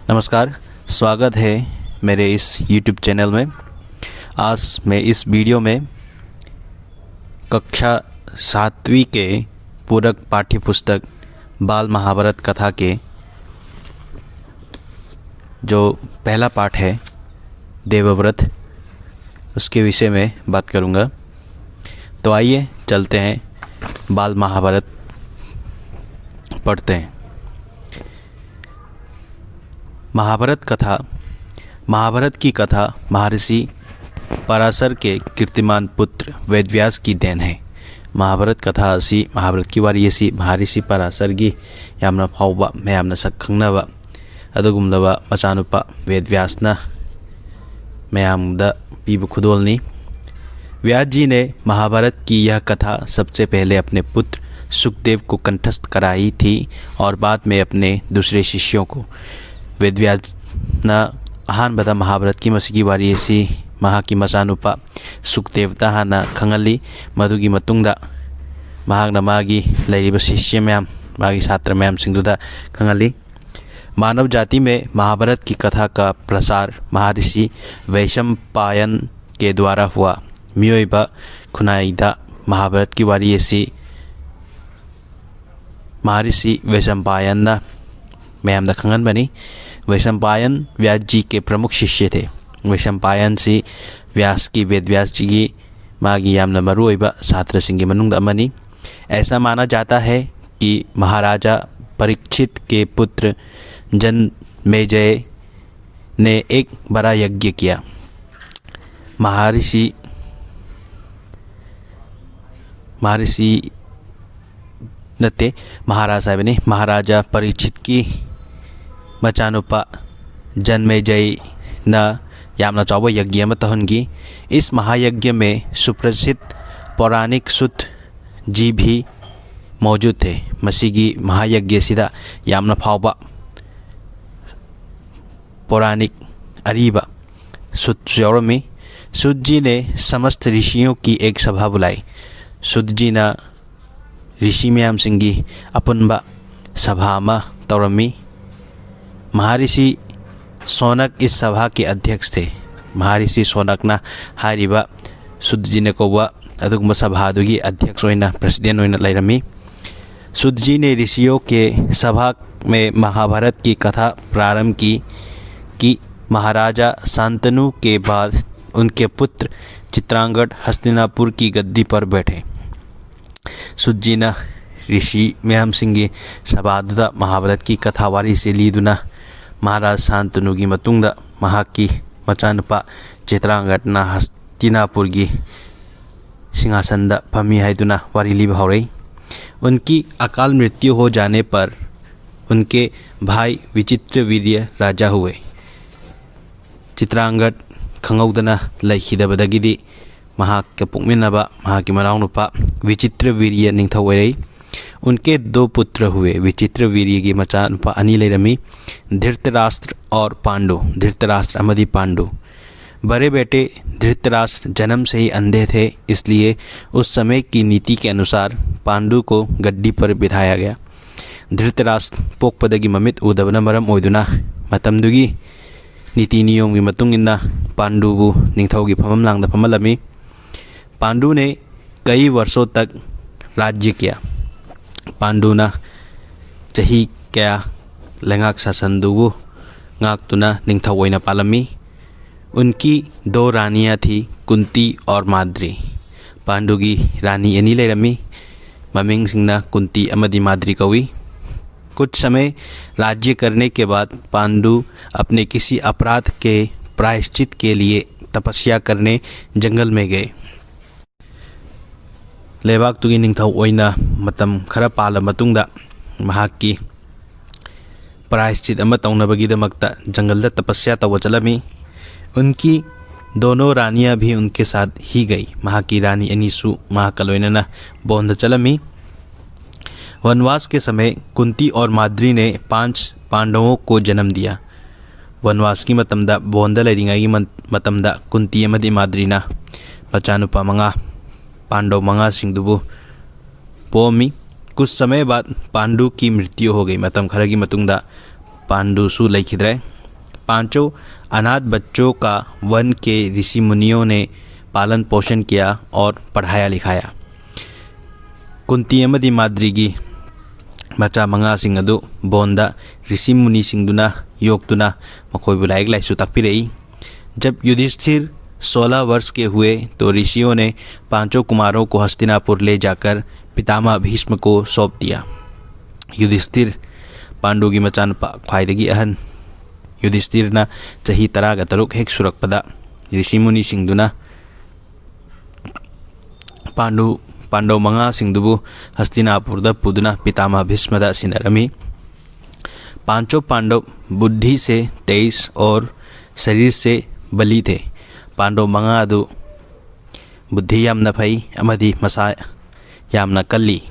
नमस्कार, स्वागत है मेरे इस YouTube चैनल में। आज मैं इस वीडियो में कक्षा 7वीं के पूरक पाठ्य पुस्तक बाल महाभारत कथा के जो पहला पाठ है देवव्रत, उसके विषय में बात करूँगा। तो आइए चलते हैं, बाल महाभारत पढ़ते हैं। महाभारत की कथा महर्षि पराशर के कीर्तिमान पुत्र वेदव्यास की देन है। महाभारत कथा असी महाभारत की वारी असी महर्षि पराशर की यामना फाउबा मयामना सक खंगनबा अदुगुमदबा मचानुपा वेदव्यासना मयामदा पीबु खुदोलनी। व्यास जी ने महाभारत की यह कथा सबसे पहले अपने पुत्र सुखदेव को कंठस्थ कराई थी और बाद में अपने दूसरे शिष्यों को। वेदव्यासना अहानबदा महाभारत की मसीगी वारी असी महाकी मचानुपा सुखदेवता हाना खंगली। मधुगी मतुंगदा महागना मागी लैरिबा शिष्य मैम मागी छात्र मैम सिंधुदा खंगली। मानव जाति में महाभारत की कथा का प्रसार महर्षि वैशंपायन के द्वारा हुआ। मियोइबा खुनाइदा महाभारत की वारी असी महर्षि वैशंपायन मैम खंगन बनी। वैशंपायन व्यास जी के प्रमुख शिष्य थे। वैशंपायन से व्यास की वेदव्यास जी की मागी यामना मरुओइबा छात्र सिंह के मनुंग अमनी। ऐसा माना जाता है कि महाराजा परीक्षित के पुत्र जनमेजय ने एक बड़ा यज्ञ किया। महर्षि नते महाराज साहब ने महाराजा परीक्षित की मचानुपा जनमेजय न यामना चौबा यज्ञ में तहनगी। इस महायज्ञ में सुप्रसिद्ध पौराणिक सुत जी भी मौजूद थे। मसीगी महायज्ञ सिदा यामना फाउबा पौराणिक अरीबा सुत यौरमी। सुत जी ने समस्त ऋषियों की एक सभा बुलाई। सुत जी ने ऋषि मैम सिंगी अपुनबा सभा में तौरमी। महर्षि सोनक इस सभा के अध्यक्ष थे। महर्षि सोनकना हारिबा सुत जी ने कौबा अदुगुम्बा सभादुगी अध्यक्ष होइना प्रेसिडेंट होइना लैरमी। सुत जी ने ऋषियों के सभा में महाभारत की कथा प्रारंभ की कि महाराजा शांतनु के बाद उनके पुत्र चित्रांगद हस्तिनापुर की गद्दी पर बैठे। सुत जी ने ऋषि मैम सिंह सभादुदा महाभारत की कथा वारी से लीदुना महाराज शांतनु की मतुंगदा महाकी मचानुपा चित्रांगदना हस्तिनापुर की सिंहासनदा फमी हाइदुना वारी लीब हौरई। उनकी अकाल मृत्यु हो जाने पर उनके भाई विचित्रवीर्य राजा हुए। चित्रांगद खंगौदना लैखिदबदगिदी महाके पुकमिनबा महाकी मनाउनुपा विचित्रवीर्य निंगथौ ओइरई। उनके दो पुत्र हुए। विचित्रवीर्य की मचानुपा अनी लैरमी, धृतराष्ट्र और पांडु। धृतराष्ट्र अमदी पांडु। बड़े बेटे धृतराष्ट्र जन्म से ही अंधे थे, इसलिए उस समय की नीति के अनुसार पांडु को गद्दी पर बिठाया गया। धृतराष्ट्र पोकपदगी ममित उदबना मरम ओइदुना मतमदुगी नीति नियम की मतुंगिना पांडुबु निंगथौ की फमम लांगदा फमलमी। पांडु ने कई वर्षों तक राज्य किया। पांडुना चही क्या लंगाक शासनदुबु गाक्तुना निंगथौ ओइना पालमी। उनकी दो रानियां थी, कुंती और माद्री। पांडु की रानी एनी लैरमी, ममिंग सिंगना कुंती अमदी माद्री कवी। कुछ समय राज्य करने के बाद पांडु अपने किसी अपराध के प्रायश्चित के लिए तपस्या करने जंगल में गए। लेबाक तुगी निंगथौ ओइना मतम खरा पाला मतुंगदा महाकी प्रायश्चित अमा तौनबगीदमक्ता जंगल तपस्या तव चलमी। उनकी दोनों रानियां भी उनके साथ ही गई। महाकी रानी अनीसु महाकलोइना बोंद चलमी। वनवास के समय कुंती और माद्री ने 5 पांडवों को जन्म दिया। वनवास की मतमदा बोंद लैरिंगाई मतमदा कुंती अमदी माद्रीना मचानुपा मंगा पांडव मंगा सिंधुबु पोमी। कुछ समय बाद पांडु की मृत्यु हो गई। मतम खरगी मतुंगदा पांडुसु लैखिद्रे। पांचों अनाथ बच्चों का वन के ऋषि मुनियों ने पालन पोषण किया और पढ़ाया लिखाया। कुंती अमदी माद्रीगी मचा मंगासिंग अदु बोंदा ऋषि मुनि सिंगदुना योक्तुना मखोइबु लाइक लाइसु ताकपिरई। जब युधिष्ठिर 16 वर्ष के हुए तो ऋषियों ने पांचों कुमारों को हस्तिनापुर ले जाकर पितामह भीष्म को सौंप दिया। युधिष्ठिर पांडु की मचानुपा ख्वाइदगी अहन युधिष्ठिरना चही 13 हेक सुरक्पदा ऋषि मुनि सिंगदुना पांडव मंगा सिंगदुबु हस्तिनापुरदा पुदुना पितामह भीष्मदा सिनरमी। पांचों पांडव बुद्धि से 23 और शरीर से बली थे। पांडव मंगा अदु बुद्धि यामना फई अमदी मसा यामना कल्ली।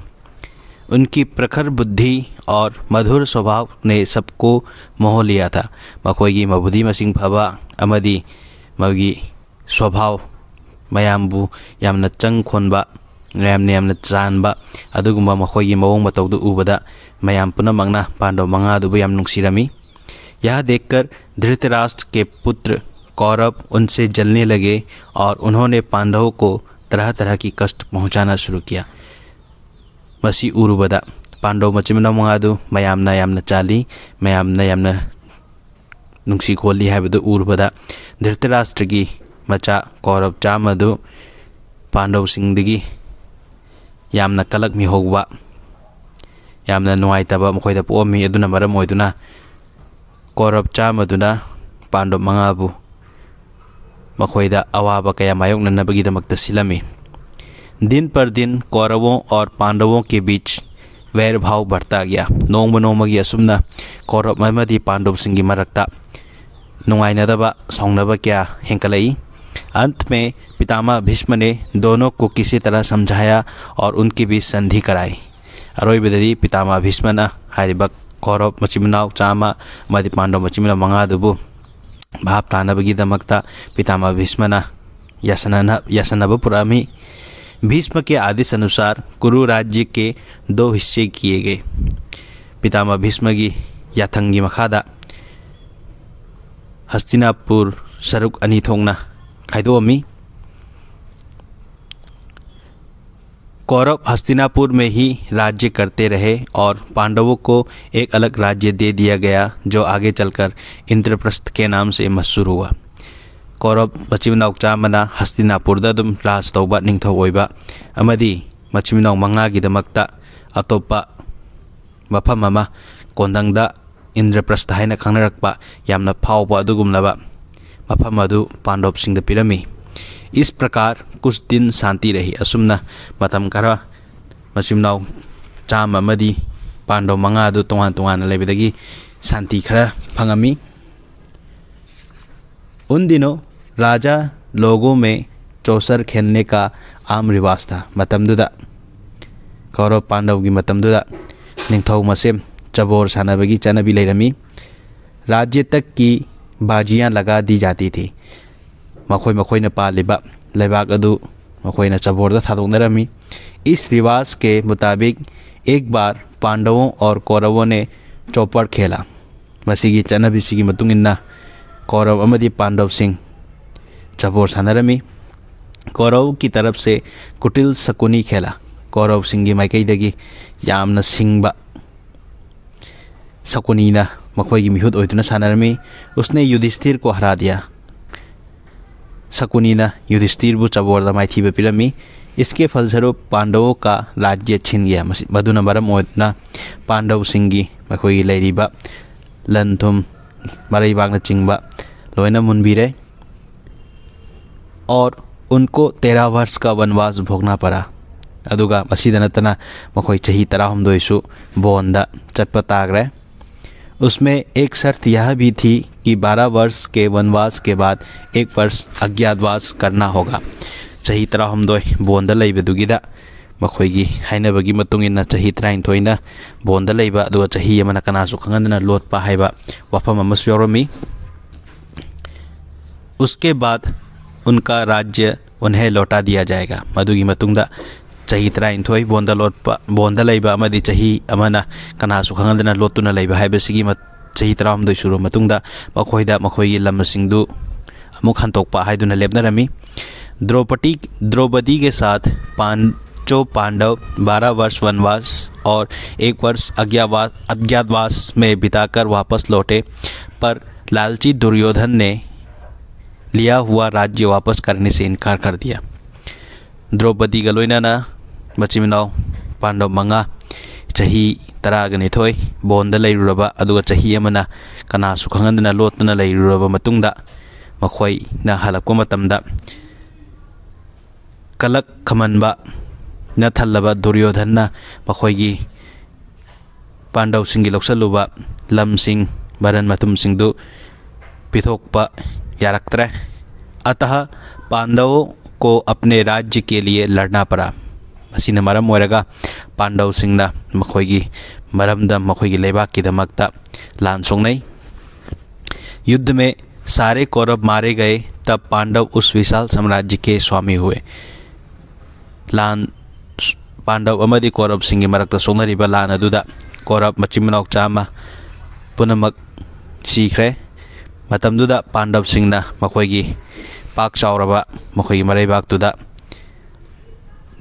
उनकी प्रखर बुद्धि और मधुर स्वभाव ने सबको मोह लिया था। मखोइगी मबुद्धि मसिंग फबा अमदी मगी स्वभाव मयामबु यामना चंग खोनबा मयामने यामना जानबा अदुगुम्बा मखोइगी मवोंग मतौदु उबदा मयाम पुनमंगना पांडव मंगा अदुबु याम नुंगसिरमी। यह देखकर धृतराष्ट्र के पुत्र कौरव उनसे जलने लगे और उन्होंने पांडवों को तरह तरह की कष्ट पहुंचाना शुरू किया। मसी उरुबदा पांडव मचिमना मंगादु मयामना यामना चाली मयामना यामना नुंगसी खोली हाइबदु उरुबदा धृतराष्ट्र की मचा कौरव चामदु पांडव सिंगदगी यामना कलक मिहोगवा यामना नुआइतबा मखोइदा पोमी अदुना मरम ओइदुना कौरव चामदुना पांडव मंगाबु मखोइदा अवाबा कया मायोकननबगीदमक्ता सिलमी। दिन पर दिन कौरवों और पांडवों के बीच वैर भाव बढ़ता गया। नोंग नोंमगी असुमना कौरव अमदी पांडव सिंगी मरक्ता नुआइनदबा सौंगनबा क्या हेंकलई। अंत में पितामह भीष्म ने दोनों को किसी तरह समझाया और उनके बीच संधि कराई। अरोइबददी पितामह भीष्मना हारिबा कौरव मचिमनाव चामा मदि पांडव मचिमना मंगादुबु भाप तानबगीदमक्ता पितामह भीष्मना यासनब पुरामी। भीष्म के आदेश अनुसार कुरु राज्य के 2 हिस्से किए गए। पितामह भीष्म की याथंगी मखादा हस्तिनापुर सरुक अनी थोंगना खाइदोमी। कौरव हस्तिनापुर में ही राज्य करते रहे और पांडवों को एक अलग राज्य दे दिया गया जो आगे चलकर इंद्रप्रस्थ के नाम से मशहूर हुआ। कौरव मचिमनाव चामना हस्तिनापुरदा दुम राज तौबा निंगथौ ओइबा अमदी मचिमनाव मंगागीदमक्ता अतोप्पा मफम अमा कोंदंगदा इंद्रप्रस्थ हाइना खंगनरक्पा यामना फावबा अदुगुमलबा मफम अदु पांडव सिंह पिरमी। इस प्रकार कुछ दिन शांति रही। असुमना मतम खरा मचिमनाव चाम अमदी पांडव मंगा अदु तोंगान तोंगान लेबदगी शांति खरा फंगमी। उन दिनों राजा लोगों में चौसर खेलने का आम रिवाज था। मतमदुदा कौरव पांडव की मतमदुदा निंगथौ मसेम चबोर सानबगी चनबी लेरमी। राज्य तक की बाजियां लगा दी जाती थी। मखोइना पालिबा लेबाग अदु मखोइना चबोरदा थादोंनरमी। इस रिवाज के मुताबिक एक बार पांडवों और कौरवों ने चौपड़ खेला। मसीगी चनबीसी की मतुंगिन्ना कौरव अमदी पांडव सिंह चबोर सानरमी। कौरव की तरफ से कुटिल शकुनी खेला। कौरव सिंह की माइकईदगी यामना सिंगबा शकुनीना मखोइगी मिहुत ओइदुना सानरमी। उसने युधिष्ठिर को हरा दिया। शकुनीना युधिष्ठिरबु चबोरदा माइथीबा पिरमी। इसके फलस्वरूप पांडवों का राज्य छिन गया। मधुना मरम ओइदुना पांडव सिंगी मखोइगी लेरिबा लनथुम मरईबागना चिंगबा लोइना मुनबीरे और उनको 13 वर्ष का वनवास भोगना पड़ा। अदुगा मसीदा नतना मखोई चही 13 बोंदा चटपा तागरे। उसमें एक शर्त यह भी थी कि 12 वर्ष के वनवास के बाद 1 वर्ष अज्ञातवास करना होगा। चही 13 बोंदा लेबदुगिदा मखोइगी हाइनबगी मतुंगिना चही 13 बोंदा लेबा अदुगा चही अमना कनासु खंगनना लोटपा हाइबा वफम अमसु यौरमी। उसके बाद उनका राज्य उन्हें लौटा दिया जाएगा। मधुगी मतुंगदा चही 13 बोंदा लोटपा बोंदा लेबा अमदी चही अमना कनासु खंगनना लोटुना लेबा हाइबसिगी चही 13 सुरु मतुंगदा मखोइदा मखोइगी लमसिंगदु अमुक हंतोकपा हाइदुना लेपनरमी। द्रौपदी के साथ पांचों पांडव 12 वर्ष वनवास और 1 वर्ष अज्ञातवास में बिताकर वापस लौटे, पर लालची दुर्योधन ने लिया हुआ राज्य वापस करने से इनकार कर दिया। द्रौपदी का लोइनाना मचिमिनाव पांडव मंगा चही 12 बोंद लेरुरबा अदुगा चही अमना कनासु खंगंदना लोतना लेरुरबा मतुंगदा मखोइना हलक्पा मतमदा कलक खमनबा नथल्लबा दुर्योधनना मखोइगी पांडव सिंगी लौसलुबा लमसिंग भरन मतुमसिंगदु पिथोकपा यारक्तरे। अतः पांडवों को अपने राज्य के लिए लड़ना पड़ा। मसीना मरम ओइरगा पांडव सिंगना मखोइगी मरमदा मखोइगी लेबाक की दमकता लान सोंगनै। युद्ध में सारे कौरव मारे गए, तब पांडव उस विशाल साम्राज्य के स्वामी हुए। लान पांडव अमदी कौरव सिंगी मरक्ता सोंगनरिबा लान अदुदा कौरव मचिमनाव चामा पुनमक सीख्रे। मतमदुदा पांडव सिंगना मखोइगी पाक चावरबा मखोइगी मरैबाकतुदा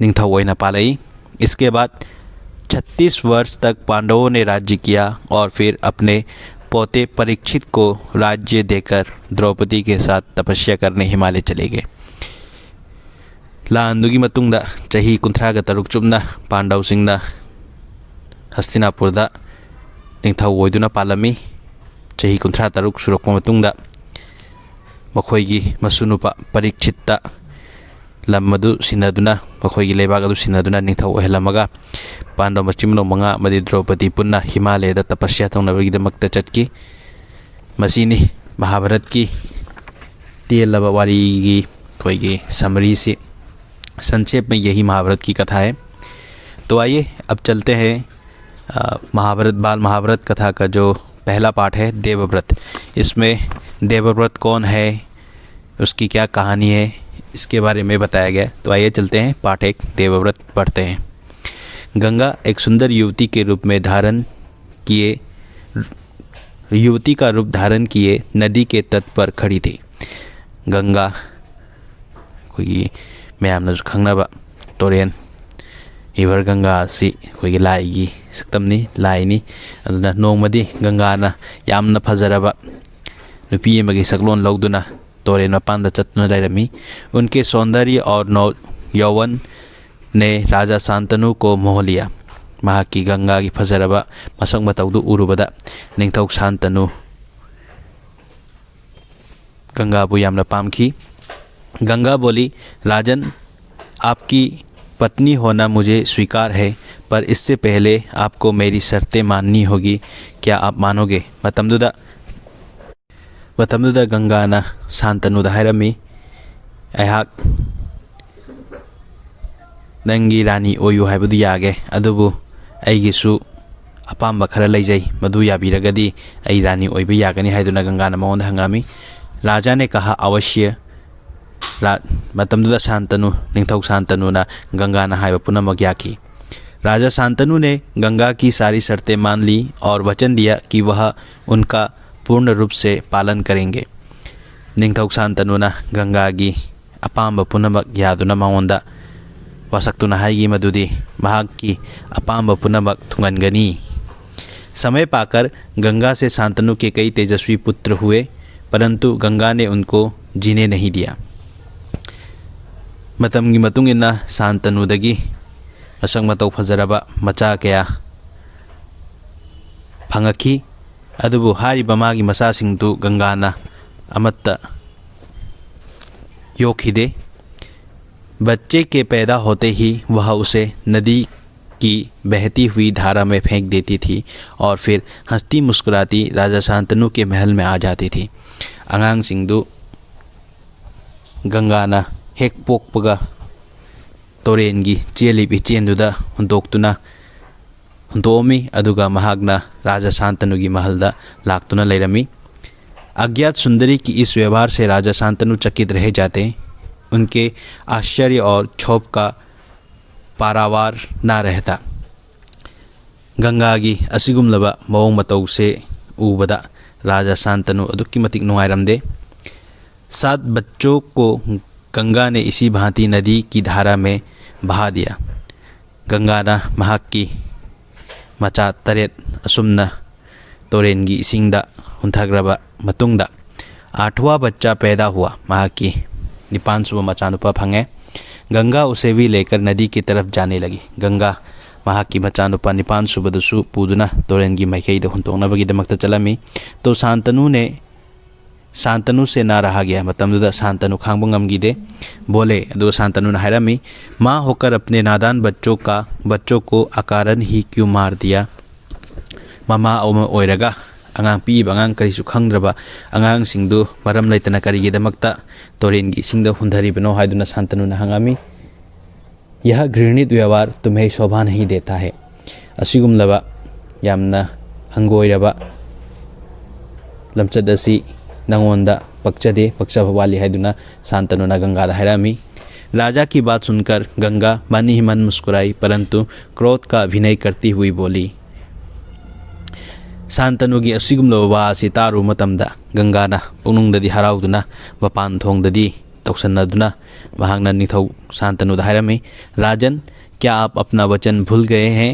निंगथौ ओइना पालई। इसके बाद 36 वर्ष तक पांडवों ने राज्य किया और फिर अपने पोते परीक्षित को राज्य देकर द्रौपदी के साथ तपस्या करने हिमालय चले गए। लांदुगी मतुंगदा चही 53 चुमना पांडव सिंगना हस्तिनापुरदा निंगथौ ओइदुना पालमी। चही 53 सुरक्पा मतुंगदा मखोइगी मसुनुपा परीक्षितता लमदु सिनदुना मखोइगी लेबागदु सिनदुना निंगथौ ओहलमगा पांडव मचिमनाव मंगा मदि द्रौपदी पुन्ना हिमालयदा तपस्या तौनबगिदमक्ता चटकी। मसीनी महाभारत की तेलबा वारीगी कोइगी समरी से संक्षेप में यही महाभारत की कथा है। तो आइए अब चलते हैं महाभारत बाल महाभारत कथा का जो पहला पाठ है देवव्रत। इसमें देवव्रत कौन है, उसकी क्या कहानी है, इसके बारे में बताया गया। तो आइए चलते हैं पाठ 1 देवव्रत पढ़ते हैं। गंगा एक सुंदर युवती के रूप में युवती का रूप धारण किए नदी के तट पर खड़ी थी। गंगा कोई मैमना खंगनबा तोरेन इवर गंगा सी कोई लाइगी सक्तमनी लाइनी अदुना नोंगमदी गंगाना यामना फजरबा नुपी अमगी सकलोन लौदुना तोरेन मपानदा चतुना लैरमी। उनके सौंदर्य और यौवन ने राजा शांतनु को मोह लिया। महाकी गंगा की फजरबा मसक मतौदु उरुबदा निंगथौ शांतनु गंगाबु यामना पामखी। गंगा बोली, राजन, आपकी पत्नी होना मुझे स्वीकार है, पर इससे पहले आपको मेरी शर्तें माननी होगी। क्या आप मानोगे? मतमदुदा गंगाना शांतनुदा हायरमी, ऐहाक नंगी रानी ओयु हायबदु यागे, अदुबु अैगिसु अपाम्बा खरा लैजै, मदु याबिरगदी अै रानी ओइबा यागनी हायदुना गंगाना मौंदा हंगामी। राजा ने कहा, अवश्य। मतमदुदा शांतनु निंगथौ शांतनुना गंगाना हायबा पुनमक याखी। राजा शांतनु ने गंगा की सारी शर्तें मान ली और वचन दिया कि वह उनका पूर्ण रूप से पालन करेंगे। निंगथौ शांतनुना गंगा की अपाम्बा पुनमक यादुना मौंदा वसक्तुना हायगी मदुदी महाक की अपाम्बा पुनमक थुंगनगनी। समय पाकर गंगा से शांतनु के कई तेजस्वी पुत्र हुए, परंतु गंगा ने उनको जीने नहीं दिया। मतमगी मतुंगिना शांतनुदगी मसक मतौ फजरबा मचा कया फंगखी, अदुबु हारिबा मागी मसासिंगदु गंगाना अमत्ता योखिदे। बच्चे के पैदा होते ही वह उसे नदी की बहती हुई धारा में फेंक देती थी और फिर हंसती मुस्कुराती राजा शांतनु के महल में आ जाती थी। अंगांग सिंधु गंगाना हेक पोकपगा तोरेनगी चेलिबी चेंदुदा हुंदोक्तुना हुंदोमी अदुगा महागना राजा शांतनु की महलदा लाक्तुना लेरमी। अज्ञात सुंदरी की इस व्यवहार से राजा शांतनु चकित रह जाते। उनके आश्चर्य और क्षोभ का पारावार ना रहता। गंगा की असिगुमलबा मौंग मतौ से उबदा राजा शांतनु अदुक्की मतिक नुंगाइरमदे। 7 बच्चों को गंगा ने इसी भांति नदी की धारा में बहा दिया। गंगाना महाकी मचा तरेत असुमना तोरेनगी इसिंगदा हुंथाग्रबा मतुंगदा 8वां बच्चा पैदा हुआ। महाकी 9वां मचानुपा फंगे। गंगा उसे भी लेकर नदी की तरफ जाने लगी। गंगा महाकी मचानुपा 9वां पुदुना तोरेनगी माइकैदा हुंतोंगनाबगीदमक्ता चलमी। तो शांतनु से ना रहा गया। मतमदुदा शांतनु खांगबो ngamgide बोले। दो शांतनु ने हैरामी माँ होकर अपने नादान बच्चों को अकारण ही क्यों मार दिया। ममा ओइरगा अगांग पीब अगांग करिसु खंगद्रबा अगांग सिंगदु मरम लैतना करिगेदमक्ता तोरेनगी सिंगदा हुंधरिबनो हाइदुना शांतनु ने हंगामी। यह घृणित व्यवहार तुम्हें शोभा नहीं देता है। असिगुमलबा यामना हंगोइरबा लमचद असि नंगोंदा पक्षदे पक्षब वाली हाइदुना शांतनु ने गंगा दा हैरामी। राजा की बात सुनकर गंगा मन ही मन मुस्कुराई, परंतु क्रोध का अभिनय करती हुई बोली। शांतनुगी असिगुमलबा वासी तारु मतमदा गंगाना पुनुंगददी हराउदुना मपान थोंगददी तौसन्नदुना महांगना निथौ शांतनु दा हैरामी। राजन, क्या आप अपना वचन भूल गए हैं?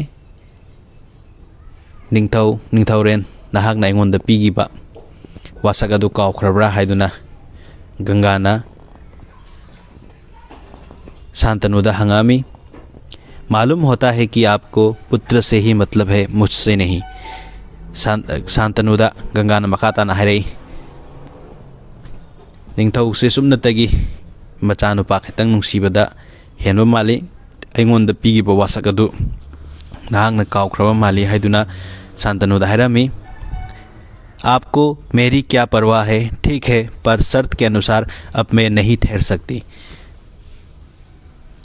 निंथौरेन नहागना अइंगोंदा पीगिबा वासक अदु काउख्रब्रा हाइदुना गंगाना शांतनु दा हंगामी। मालूम होता है कि आपको पुत्र से ही मतलब है, मुझसे नहीं। शांतनु दा गंगाना मखाताना हैरई। निंथौ से सुमनतगी मचानुपा खितंग नुंसीबदा हेनबा माली अइंगोंदा पीगिबा वासक अदु नहागना काउख्रबा माली हाइदुना शांतनु दा हैरामी। आपको मेरी क्या परवाह है? ठीक है, पर शर्त के अनुसार अब मैं नहीं ठहर सकती।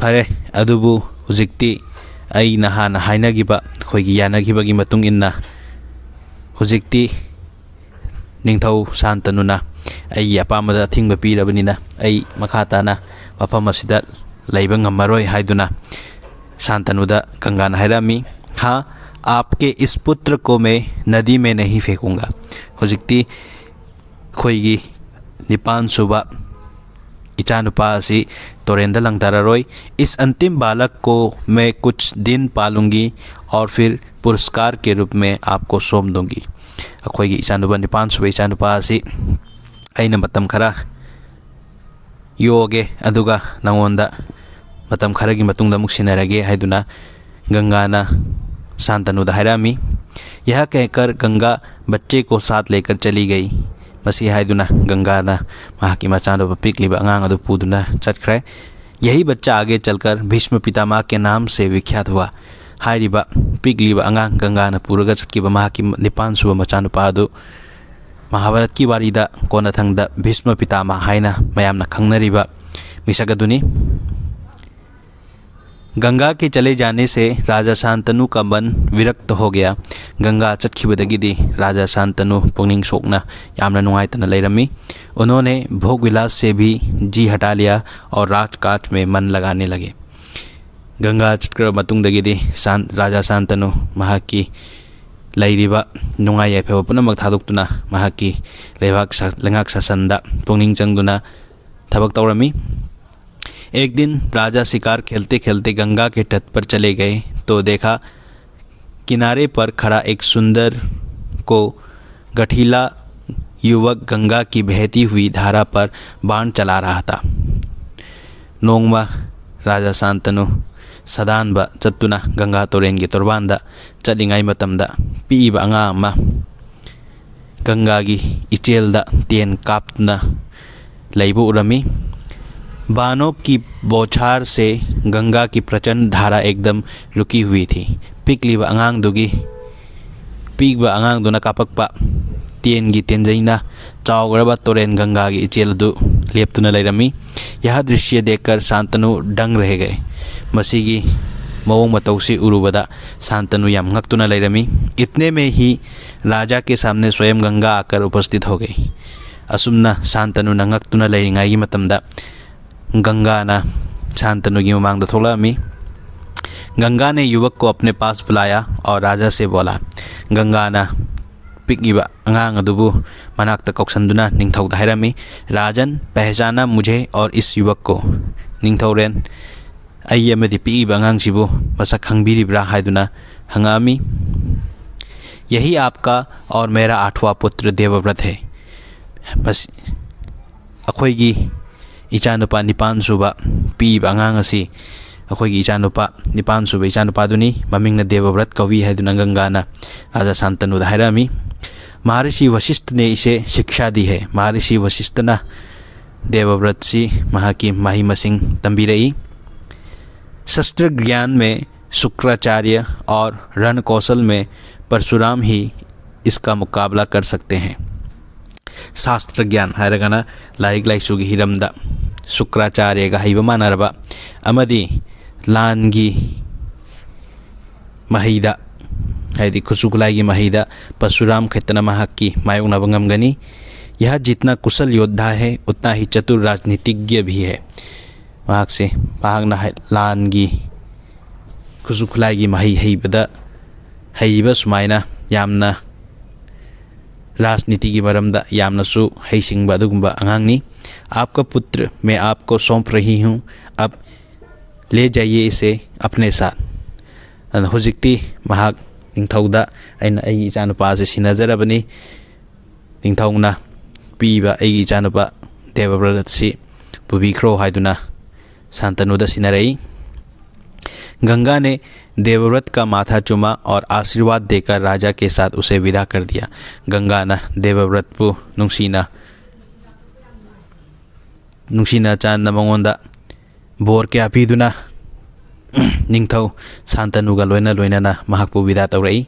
फरे अदुबु हुजिक्ति अई नहाना हाइनगिबा खोइगी यानगिबगी मतुंग इन्ना हुजिक्ति निंथौ शांतनुना अई अपामदा अथिंग पीरबनिना अई मखाताना मफम असिदा लैबा ngammaroi हाइदुना शांतनुदा गंगाना हैरामी। हाँ, आपके इस पुत्र को मैं नदी में नहीं फेंकूंगा। हुजिक्ति खोइगी 9वां इचानुपा असी तोरेंदा लंगताररोई। इस अंतिम बालक को मैं कुछ दिन पालूंगी और फिर पुरस्कार के रूप में आपको सौंप दूंगी। अखोइगी इचानुपा 9वां इचानुपा असी अइना मतम खरा योगे अदुगा नंगोंदा मतम खरगी मतुंगदा मुक सिनारगे हाइदुना गंगाना शांतनु दा हैरामी। यह कहकर गंगा बच्चे को साथ लेकर चली गई। मसी हाइदुना गंगाना महाकी मचानो पिकलीबा अंगांग अदु पुदुना चटख्रे। यही बच्चा आगे चलकर भीष्म पितामह के नाम से विख्यात हुआ। हाइरिबा पिकलीबा अंगांग गंगाना पुरगा चटकीबा महाकी 9वां मचानुपा अदु महाभारत की वारीदा कोनाथंगदा भीष्म पितामह हाइना मयामना खंगनरिबा मिसक अदुनी। गंगा के चले जाने से राजा शांतनु का मन विरक्त हो गया। गंगा चटखिबदगिदी राजा शांतनु पुंगनिंग सोकना यामना नुंगाइतना लैरमी। उन्होंने भोग विलास से भी जी हटा लिया और राजकाज में मन लगाने लगे। गंगा चटकर मतुंगदगिदी राजा शांतनु महाकी लैरिबा नुंगाइ याइफेबा पुनमक थादोक्तुना महाकी लेंगाक शासनदा पुंगनिंग चंगदुना थबक तौरमी। एक दिन राजा शिकार खेलते खेलते गंगा के तट पर चले गए तो देखा किनारे पर खड़ा एक सुंदर को गठीला युवक गंगा की बहती हुई धारा पर बाण चला रहा था। नोंगमा राजा शांतनु सदानबा चत्तुना गंगा तोरेंगे तोरबांदा चलिंगाई मतमदा पीबा अंगा अमा गंगागी इचेलदा तेन कापना लैबो उरमी। बाणों की बौछार से गंगा की प्रचंड धारा एकदम रुकी हुई थी। पिकलीबा अंगांग दुना कापकपा तेनगी तेंजैना चावग्रबा तोरेन गंगागी इचेलदु लेप्तुना लैरमी। यह दृश्य देखकर शांतनु दंग रह गए। मसीगी मौंग मतौसी उरुबदा शांतनु याम ngakतुना लैरमी। इतने में ही राजा के सामने स्वयं गंगा आकर उपस्थित हो गई। असुमना शांतनु ngakतुना लैरिंगाई मतमदा गंगाना शांतनु की ममांगदा थोलामी। गंगा ने युवक को अपने पास बुलाया और राजा से बोला। गंगाना पिकीबा अंगांग अदुबु मनाक्ता कौसंदुना निंगथौदा हायरामी राजन पहचाना मुझे और इस युवक को निंगथौरेन आई अमदी पिकीबा अंगांगसिबु मसक खंगबिरिब्रा हायदुना हंगामी यही आपका और मेरा 8वां पुत्र देवव्रत है बस अखोईगी इचानुपा निपान सुबा पीबा अंगांग असी अखोईगी इचानुपा निपान सुबा इचानुपादुनी ममिंगना देवव्रत कवि हायदुना गंगाना राजा शांतनुदा हायरामी महर्षि वशिष्ठ ने इसे शिक्षा दी है। महर्षि वशिष्ठना देवव्रत सी महाकी माही मसिंग तंबीरई शस्त्र ज्ञान में शुक्राचार्य और रण कौशल में परशुराम ही इसका मुकाबला कर सकते हैं। शास्त्र ज्ञान हायरगना लाइक लाइसुगी हिरमदा शुक्राचार्य का हिब मानरबा अमदी लानगी महिदा हायदि खुसुकुलाई महिदा परशुराम खतना महाकी मायोगना बंगमगनी। यह जितना कुशल योद्धा है उतना ही चतुर राजनीतिज्ञ भी है। महाक से महागना लानगी खुसुकुलाई मही हईबदा हईब सुमायना यामना राजनीति की मरमदा यामनसु हईसिंगबा अदुगुंबा अंगांगनी। आपका पुत्र मैं आपको सौंप रही हूँ, अब ले जाइए इसे अपने साथ। हुजिक्ति महाक निंगथौदा अइना अई इचानुपा से सिनाजरबनी निंगथौना पीबा अई इचानुपा देवव्रत से पुबिख्रो हायदुना शांतनुदा सिनारई। गंगा ने देवव्रत का माथा चुमा और आशीर्वाद देकर राजा के साथ उसे विदा कर दिया। गंगा ना देवव्रत पु नुंसीना चांद मंगोंदा बोर के अपीदुना निंगथौ शांतनुगा लोयना लोयना महाकपु विदा तौरई।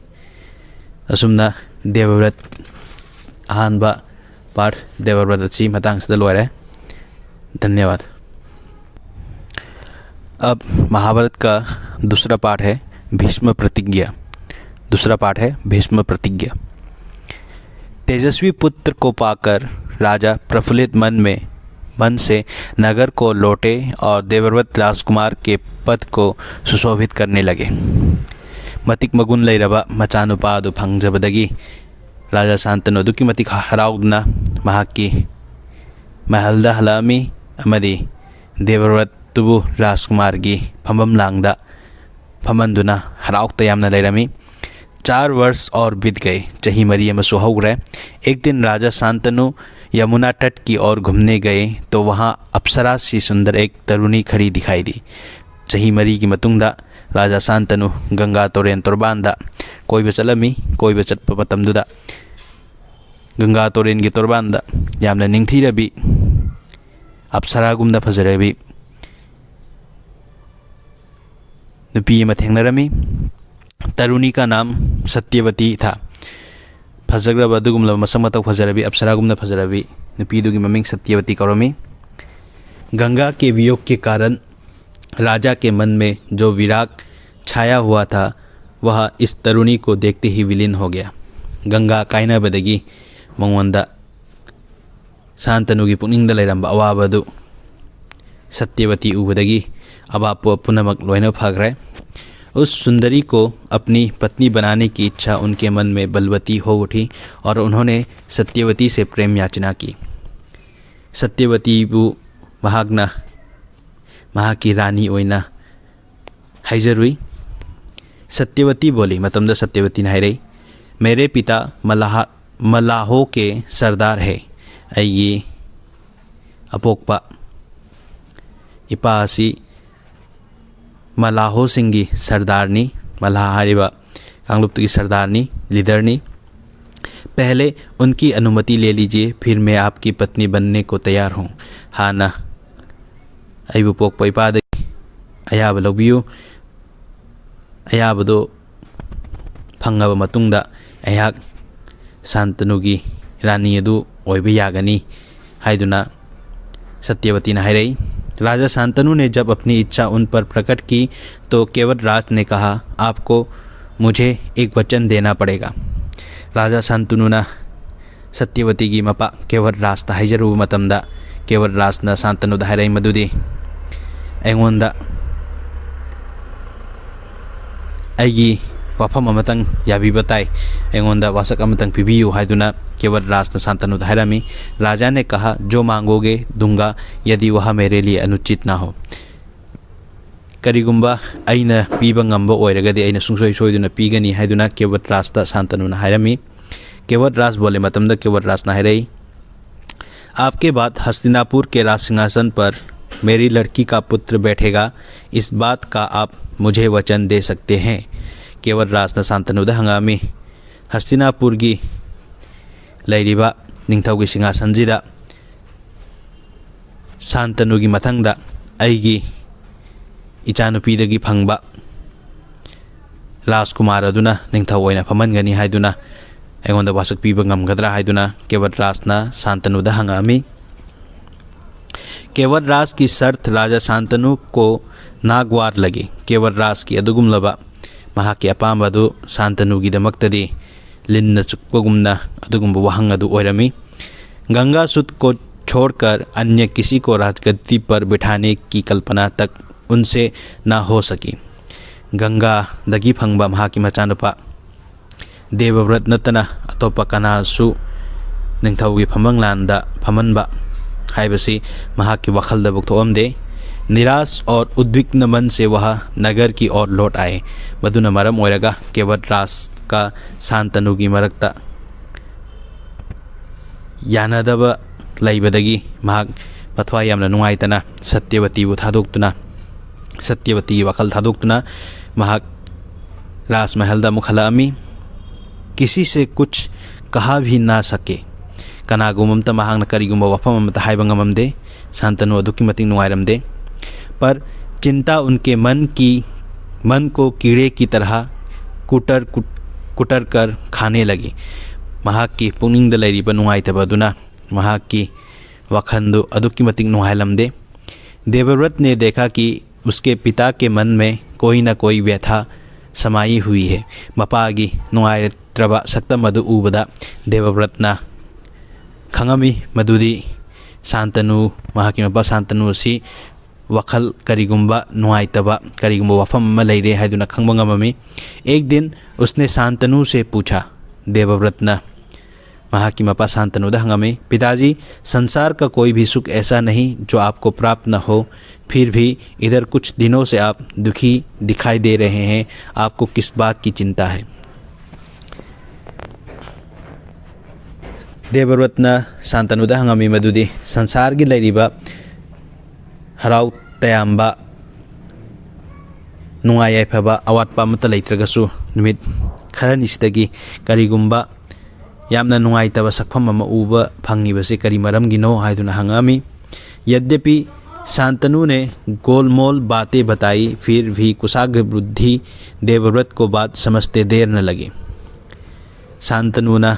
असुमना देवव्रत अहानबा पाठ देवव्रत अच्छी मतंग से लोयरे। धन्यवाद। अब महाभारत का दूसरा पाठ है भीष्म प्रतिज्ञा। दूसरा पाठ है भीष्म प्रतिज्ञा। तेजस्वी पुत्र को पाकर राजा प्रफुल्लित मन से नगर को लौटे और देवव्रत राजकुमार के पद को सुशोभित करने लगे। मतिक मगुन लैरबा मचानुपादु फंगजबदगी राजा शांतनु दुकी मतिक हराउदना महाकी महलदा हलामी अमदी देवव्रत तुबु राजकुमार की फमम लांगदा फमंदुना हराउक्ता यामना लैरमी। 4 वर्ष और बीत गए। चही मरी अमसु हौग्रे। एक दिन राजा शांतनु यमुना तट की ओर घूमने गए तो वहाँ अप्सरा सी सुंदर एक तरुणी खड़ी दिखाई दी। चही मरी की मतुंगदा राजा शांतनु गंगा तोरेन तोरबांदा कोई बचलमी कोई बचत मतमदुदा गंगा तोरेन की तोरबांदा यामना निंगथीरबी अप्सरागुमदा फजरबी नुपी अमा थेंगनरमी। तरुणी का नाम सत्यवती था। फजग्रब अदुगुमला मसक मतौ फजरबी अप्सरागुमदा फजरबी नुपीदुगी ममिंग सत्यवती कौरमी। गंगा के वियोग के कारण राजा के मन में जो विराग छाया हुआ था वह इस तरुणी को देखते ही विलीन हो गया। गंगा कायना बदगी मंगवंदा शांतनुगी पुनिंगदा लैरंबा अवाबदु सत्यवती उबदगी अबाप पुनमक लोयना फाग्रे। उस सुंदरी को अपनी पत्नी बनाने की इच्छा उनके मन में बलवती हो उठी और उन्होंने सत्यवती से प्रेम याचना की। सत्यवती बु महागना महा की रानी ओइना हाइजरुई। सत्यवती बोली मतमदा सत्यवती ने हाइरई मेरे पिता मलाहों के सरदार है। ये अपोकपा इपासी मलाहो सिंगी सरदारनी मलाह हारिबा कांगलुप्त की सरदारनी लीडरनी। पहले उनकी अनुमति ले लीजिए फिर मैं आपकी पत्नी बनने को तैयार हूँ। हाँ ना अयबु पोकपा इपाद अयाब लौबियु अयाबदो फंगब मतुंगदा अयाक शांतनुगी रानी अदु ओइबा यागनी हाइदुना सत्यवती ने हाइरई। राजा शांतनु ने जब अपनी इच्छा उन पर प्रकट की तो केवटराज ने कहा आपको मुझे एक वचन देना पड़ेगा। राजा शांतनु ना सत्यवती की मपा केवटराज हाइजरु मतमदा केवटराज ना शांतनु हाइरई मदुदी ऐंगोंदा अगी वाफम अमतंग याबीबा ताई एंगोंदा वासक अमतंग पिबियु हाइदुना केवट राज ने शांतनु हायरमी। राजा ने कहा, जो मांगोगे दूंगा, यदि वह मेरे लिए अनुचित ना हो। करिगुंबा अइना पीबा ngamba ओइरगदि अइना सुंगसोइ सोइदुना पीगनी हाइदुना केवट राज ता शांतनु हायरमी। केवट राज बोले मतमदा केवट राज ना हायरई, आपके बाद हस्तिनापुर के राज सिंहासन पर मेरी लड़की का पुत्र बैठेगा, इस बात का आप मुझे वचन दे सकते हैं। केवट राज ने शांतनु हंगामी, हस्तिनापुर की लैरिबा निंगथौगी सिंहासनजिदा शांतनु की मथंगदा अइगी इचानुपीदगी फंगबा राजकुमार अदुना निंगथौ ओइना फमनगनी हाइदुना एगोंदा वासक पीबा ngमगदरा हाइदुना केवट राजना शांतनु हंगामी। केवट राज की शर्त राजा शांतनु को नागवार लगी। केवट राज की अदुगुमलबा महाके अपांबदु शांतनु की दमक्तदी लिन्न चुक्पगुमना अदुगुम्बा वहंग अदु ओइरमी। गंगा सुत को छोड़कर अन्य किसी को राजगद्दी पर बिठाने की कल्पना तक उनसे ना हो सकी। गंगा दगी फंगबा महाकी मचानुपा देवव्रत नतना अतोपा कनासु निंगथौगी फमंगलांदा फमनबा हाइबसी महाकी वखलदा बुक्थोअमदे। निराश और उद्विग्न मन से वह नगर की ओर लौट आए। मधुना मरम ओइरगा केवट राज का शांतनु की मरक्ता यानदबा लैबदगी महाक मथवा यामना नुंगाइतना सत्यवती बु थादोक्तुना सत्यवती वखल थादोक्तुना महाक राजमहल दा मुखलामी। किसी से कुछ कहा भी ना सके। कनागुममता महांगना करिगुम्बा वफम अमता हाइबा ngममदे। शांतनु अदुकी मतिंग नुंगाइरमदे, पर चिंता उनके मन को कीड़े की तरह कुटर कर खाने लगी। महाक की पुनिंग लैरिबा नुंगाइतबदुना महाक की वखंदु अदुकी मतिंग नुंगाइलमदे। देवव्रत ने देखा कि उसके पिता के मन में कोई न कोई व्यथा समाई हुई है। मपागी नुंगाइत्रबा सक्तम अदु उबदा देवव्रतना खंगमी मधुदी शांतनु महाकी मपा शांतनु सी वखल करिगुम्बा नुंगाइतबा करिगुम्बा वफम लैरे हाइदुना खंगबा ngममी। एक दिन उसने शांतनु से पूछा। देवव्रतना महाकी मपा शांतनु हंगमी, पिताजी, संसार का कोई भी सुख ऐसा नहीं जो आपको प्राप्त न हो, फिर भी इधर कुछ दिनों से आप दुखी दिखाई दे रहे हैं, आपको किस बात की चिंता है? देवव्रतना शांतनु हंगमी मधुदी संसार की लैरिबा हराउ तयाम्बा नुंगाई याइफबा अवाटपा अमता लैत्रगसु निमित खरनिसिदगी करिगुम्बा यामना नुंगाइतबा सकफम अमा उबा फंगिबसे करी मरमगिनो हाइदुना हंगामी। यद्यपि शांतनु ने गोलमोल बातें बताई, फिर भी कुशाग्र बुद्धि देवव्रत को बात समझते देर न लगी। शांतनुना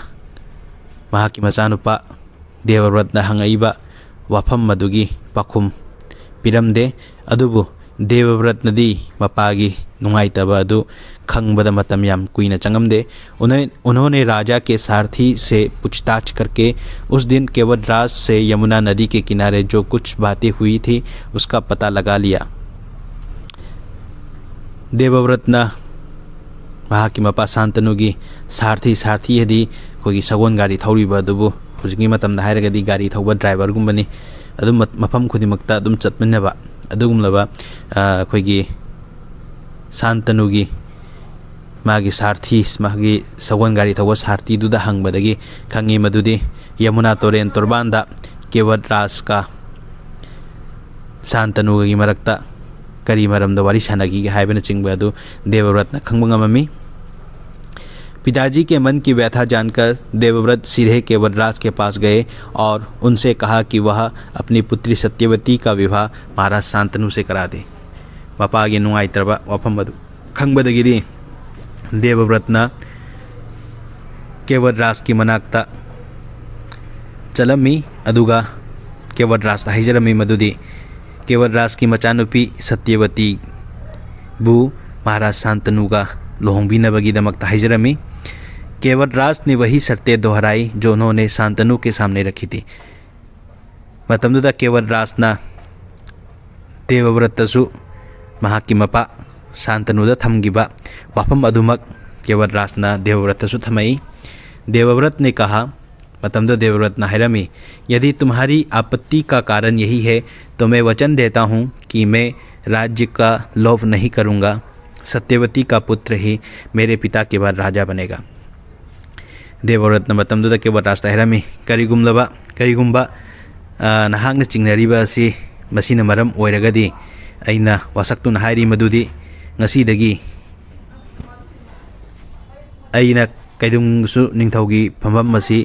महाकी मचानुपा देवव्रतना हंगाइबा वफम मदुगी पाखुम पिरमदे, अदुबु देवव्रतनदी मपागी नुंगाइतबा अदु खंगबदा मतम याम कुइना चंगमदे। उन्होंने राजा के सारथी से पूछताछ करके उस दिन केवट राज से यमुना नदी के किनारे जो कुछ बातें हुई थी उसका पता लगा लिया। देवव्रतना महाकी मपा शांतनुगी सारथी यदि कोई सगोन गाड़ी थौरीबा अदुबु हुजिंगी मतमदा हायरगदी गाड़ी थौबा ड्राइवर गुम्बनी अदुम मफम खुदिमक्ता अदुम चतमिनबा अदुगुमलबा अखोइगी शांतनुगी मागी सारथी मागी सगोन गाड़ी थौबा सारथी दुदा हंगबदगी खंगी मदुदी यमुना तोरेन तोरबांदा केवट राज का शांतनुगी मरक्ता करी मरमदा वारी सानगी हाइबना चिंगबा अदु देवव्रतना खंगबा ngममी। पिताजी के मन की व्यथा जानकर देवव्रत सीधे केवट राज के पास गए और उनसे कहा कि वह अपनी पुत्री सत्यवती का विवाह महाराज शांतनु से करा दे। मपागी नुंगाइत्रबा वफम अदु खंगबदगिरी देवव्रतना केवट राज की मनाक्ता चलमी अदुगा केवट राज हाइजरमी मदुदी केवट राज की मचानुपी सत्यवती बु महाराज शांतनुगा लुहोंगबिनबगीदमक्ता हाइजरमी। केवट राज ने वही शर्तें दोहराई जो उन्होंने शांतनु के सामने रखी थी। मतमदुदा केवट राजना देवव्रतसु महाकी मपा शांतनुदा थमगिबा वफम अदुमक केवटराजना देवव्रतसु थमई। देवव्रत ने कहा, मतमद देवव्रतना हैरमी, यदि तुम्हारी आपत्ति का कारण यही है तो मैं वचन देता हूँ कि मैं राज्य का लोभ नहीं करूँगा। सत्यवती का पुत्र ही मेरे पिता के बाद राजा बनेगा। देवव्रतना मतमदुदा केवटराजता हैरमी, करिगुम्बा नहांगना चिंगनरिबा असि मसिना मरम ओइरगदि अइना वासक्तुना हाइरि मदुदि ngasiदगी अइना कैदुंगसु निंगथौगी फमम मसि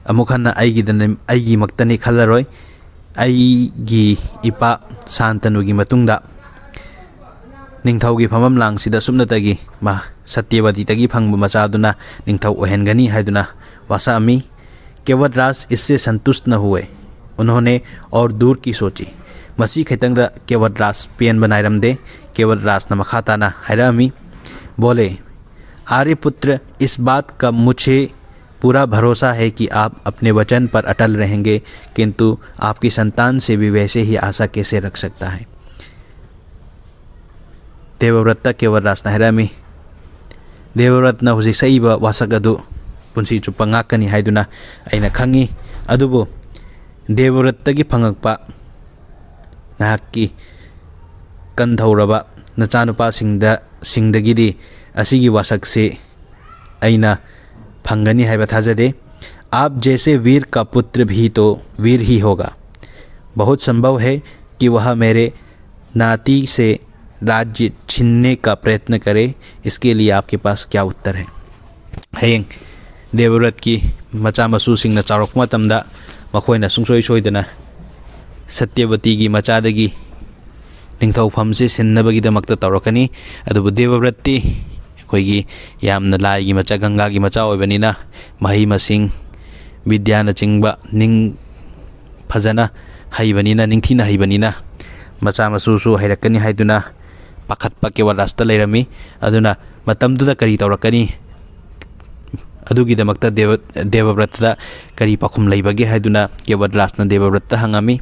अमुक हन्ना अइगी मक्तनि खल्लरोय। अइगी इपा शांतनुगी मतुंगदा निंगथौगी फमम लांगसिदा सुमनतगी मा सत्यवतीतगी फंगब मचादुना निंगथौ ओहेनगनी हाइदुना वासामी। केवटराज इससे संतुष्ट न हुए। उन्होंने और दूर की सोची। मसी खैतंगदा केवटराज पेन बनाइरमदे। केवटराज मखाताना हैरामी, बोले, आर्यपुत्र, इस बात का मुझे पूरा भरोसा है कि आप अपने वचन पर अटल रहेंगे, किंतु आपकी संतान से भी वैसे ही आशा कैसे रख सकता है। देवव्रत केवटराजना हैरामी, देवव्रतना हुजिक सईबा वासक अदु पुंसी चुप्पा ngakani haiduna aina khangi, adubu देवव्रतगी फंगकपा नाकी कंधौरबा नचानुपा सिंगदगिदी असिगी वासकसे अइना फंगनी है थाजदे। आप जैसे वीर का पुत्र भी तो वीर ही होगा। बहुत संभव है कि वह मेरे नाती से राज्य छीनने का प्रयत्न करे। इसके लिए आपके पास क्या उत्तर है। हयेंग देवव्रत की मचा मसू सिंगना चारोक मतमदा मखोइना सुंगसोई सोइदना सत्यवती की मचादगी निंगथौफमसे सिन्नबगीदमक्ता तौरकनी। अदुबु देवव्रतती अखोइगी यामना लाइगी मचा गंगागी मचा ओइबनिना मही मसिंग विद्याना चिंगबा निंग फजना हईबनिना निंगथीना हईबनिना मचा मसूसु हैरकनी हाइदुना पाखतपा केवटराजता लेरमी। अदुना मतमदुदा करी तौरकनी अदुगीदमक्ता देवव्रतदा करी पाखुम लैबगे हाइदुना केवटराजना देवव्रतता हंगामी।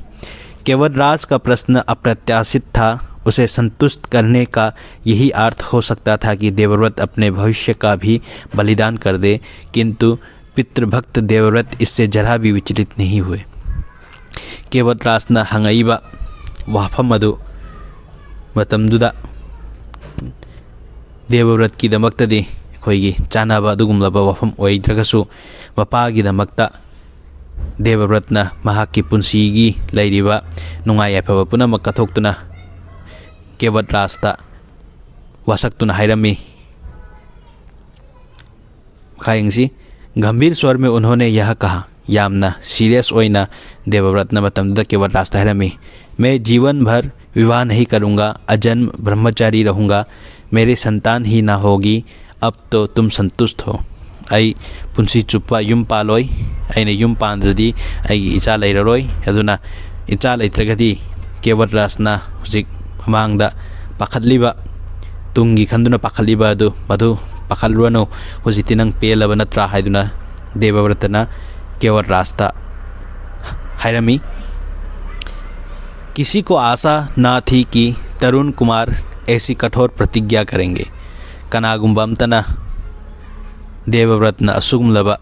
केवटराज का प्रश्न अप्रत्याशित था। उसे संतुष्ट करने का यही अर्थ हो सकता था कि देवव्रत अपने भविष्य का भी बलिदान कर दे, किंतु पितृभक्त देवव्रत इससे जरा भी विचलित नहीं हुए। केवटराजना हंगाईबा वाफम अदु मतमदुदा देवव्रत की दमक्तदी अखोइगी चानाबा अदुगुमलबा वाफम ओइद्रगसु मपागिदमक्ता देवव्रतना महाकी पुंसीगी लैरिबा नुंगाई याफबा पुनमक कथोक्तुना केवटराजता वासक्तुना हैरमी। खायंगसी गंभीर स्वर में उन्होंने यह कहा। यामना सीरियस ओइना देवव्रतना मतमदा केवटराजता हैरमी, मैं जीवन भर विवाह नहीं करूँगा, अजन्म ब्रह्मचारी रहूँगा, मेरी संतान ही ना होगी। अब तो तुम संतुष्ट हो। आई पुंसी चुप्पा युम पालोई, अने युम पांद्रदी आई इचा लेररोई। अदुना इचा लेत्रगदी केवटराजना हुजिक ममांगदा पाखतलिबा तुंगी खंदुना पाखतलिबा अदु मधु पाखलरुनो हुजिति नंग पेलबा नत्रा हाइदुना देवव्रतना केवटराजता हैरमी। किसी को आशा ना थी कि तरुण कुमार ऐसी कठोर प्रतिज्ञा करेंगे। कनागुंबमतना देवव्रतना असुगुमलबा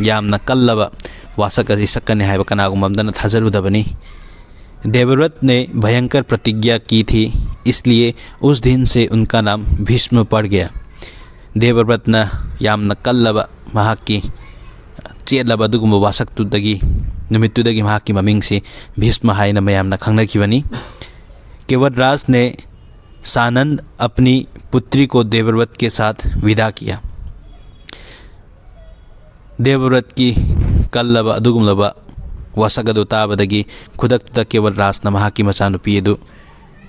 यामना कल्लबा वासक असी सकने हाइबा कनागुंबमतना थाजरुदबनी। देवव्रत ने भयंकर प्रतिज्ञा की थी, इसलिए उस दिन से उनका नाम भीष्म पड़ गया। देवव्रतना यामना कल्लबा महाकी चेलबा दुगुंबा वासकतुदगी नुमित्तुदगी महाकी ममिंगसे भीष्म हाइना मयामना खंगनखिबनी। केवटराज ने सानंद अपनी पुत्री को देवव्रत के साथ विदा किया। देवव्रत की कल्लबा अदुगुमलबा वासगदु ताबदगी खुदक्तुदा केवटराजना महाकी मचानुपी अदु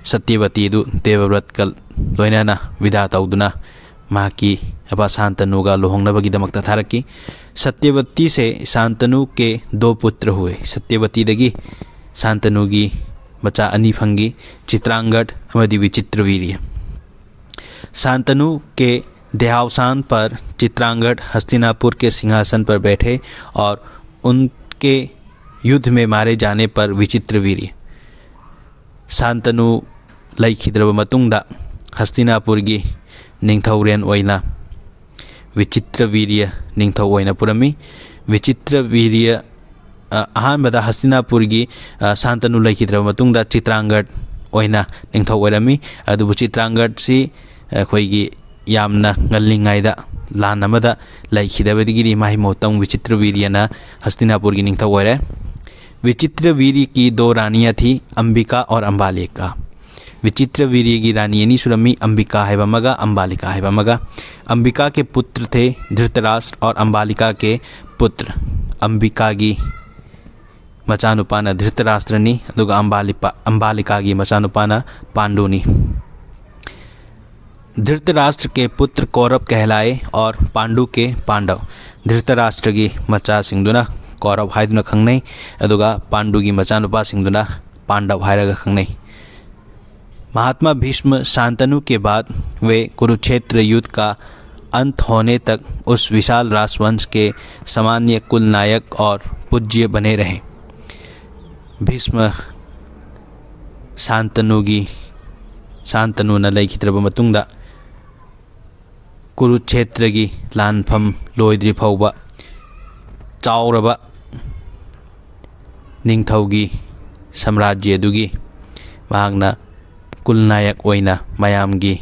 सत्यवती अदु देवव्रत कल लोइनाना विदा तौदुना महाकी अबा शांतनुगा लुहोंगनबगीदमक्ता थारकी। सत्यवती से शांतनु के 2 पुत्र हुए। सत्यवती दगी शांतनुगी मचा अनी फंगी, चित्रांगद अमदी विचित्रवीर्य। शांतनु के देहावसान पर चित्रांगद हस्तिनापुर के सिंहासन पर बैठे और उनके युद्ध में मारे जाने पर विचित्रवीर्य शांतनु लैखिद्रब मतुंगदा हस्तिनापुर की निंथौरेन ओइना विचित्रवीर्य निंथौ ओइना पुरमी विचित्रवीर्य अहानबदा हस्तिनापुर की शांतनु लेखिद्रब मतुंगदा चित्रांगद ओइना निंथौ ओइरमी अदुबु चित्रांगद सी अखोइगी यामना ngalingaida lan amada laikhidabadigi mahi motam विचित्रवीर्यना Hastinapur की निंथौ ओइरे। विचित्रवीर्य की दो रानियां थी, अंबिका और अंबालिका। विचित्रवीर्य की रानी यानी सुरमी अंबिका है बमगा, अंबालिका है बमगा। अंबिका के पुत्र थे धृतराष्ट्र और अंबालिका के पुत्र अंबिका की मचानुपाना धृतराष्ट्रनी अदुगा अंबालिका की मचानुपाना पांडुनी। धृतराष्ट्र के पुत्र कौरव कहलाए और पांडु के पांडव। धृतराष्ट्र की मचा सिंधुना कौरव हाइदुना खंगनै अदुगा पांडु की मचानुपा सिंधुना पांडव हाइरगा खंगनै। महात्मा भीष्म शांतनु के बाद वे कुरुक्षेत्र युद्ध का अंत होने तक उस विशाल राजवंश के सामान्य कुल नायक और पूज्य बने रहे। भीष्म शांतनु न लेखिद्रब मतुंगदा कुरुक्षेत्र की लानफम लोइद्रि फौबा चाउरबा निंथौगी साम्राज्य दुगी महागना कुल नायक ओइना मयामगी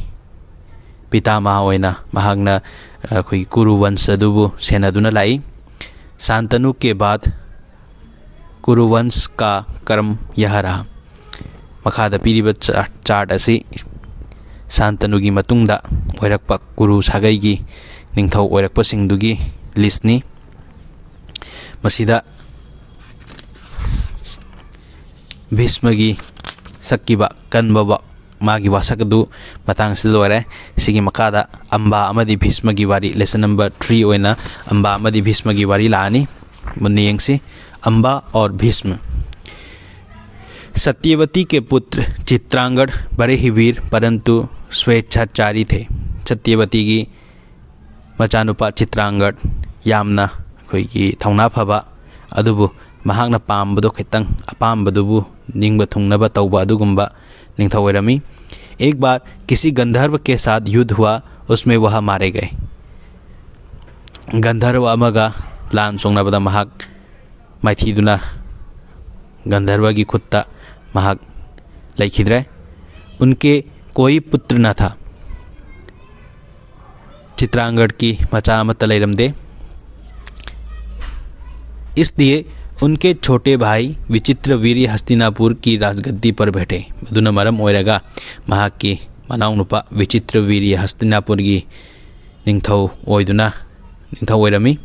पितामह ओइना महागना कोई कुरुवंश अदुबु सेनादुना लाई। शांतनु के बाद कुरुवंश का क्रम यह रहा। मखादा पीरिबा चार्ट असी शांतनु की मतुंगदा ओइरकपा कुरु सागै की निंथौ ओइरकपा सिंगदुगी लिस्टनी। मसीदा भीष्म की सक्किबा कनबा मागी वासकदु मतंग से लोरे। सिगी मकादा अंबा अमदी भीष्म की वारी लेसन नंबर 3 ओइना अंबा अमदी भीष्म की वारी लानी मुन्ने यंगसी अंबा और भीष्म। सत्यवती के पुत्र चित्रांगद बड़े ही वीर परंतु स्वेच्छाचारी थे। सत्यवती की मचानुपा चित्रांगद यामना कोई थौना फबा अदुबु महागना पामबदो खितंग अपामबदुबु निंगबा थुंगनबा तौबा अदुगुंबा निंथौ ओइरमी। एक बार किसी गंधर्व के साथ युद्ध हुआ, उसमें वह मारे गए। गंधर्व अमगा लान सोंगनबदा महाग माइथीदुना गंधर्व की खुत्ता महाग लेखिद्रे। उनके कोई पुत्र न था। चित्रांगद की मचा अमत लैरमदे, इसलिए उनके छोटे भाई विचित्रवीर्य हस्तिनापुर की राजगद्दी पर बैठे। मधुना मरम ओइरगा महाग की मनाउनुपा विचित्रवीर्य हस्तिनापुर की निंथौ ओइरमी।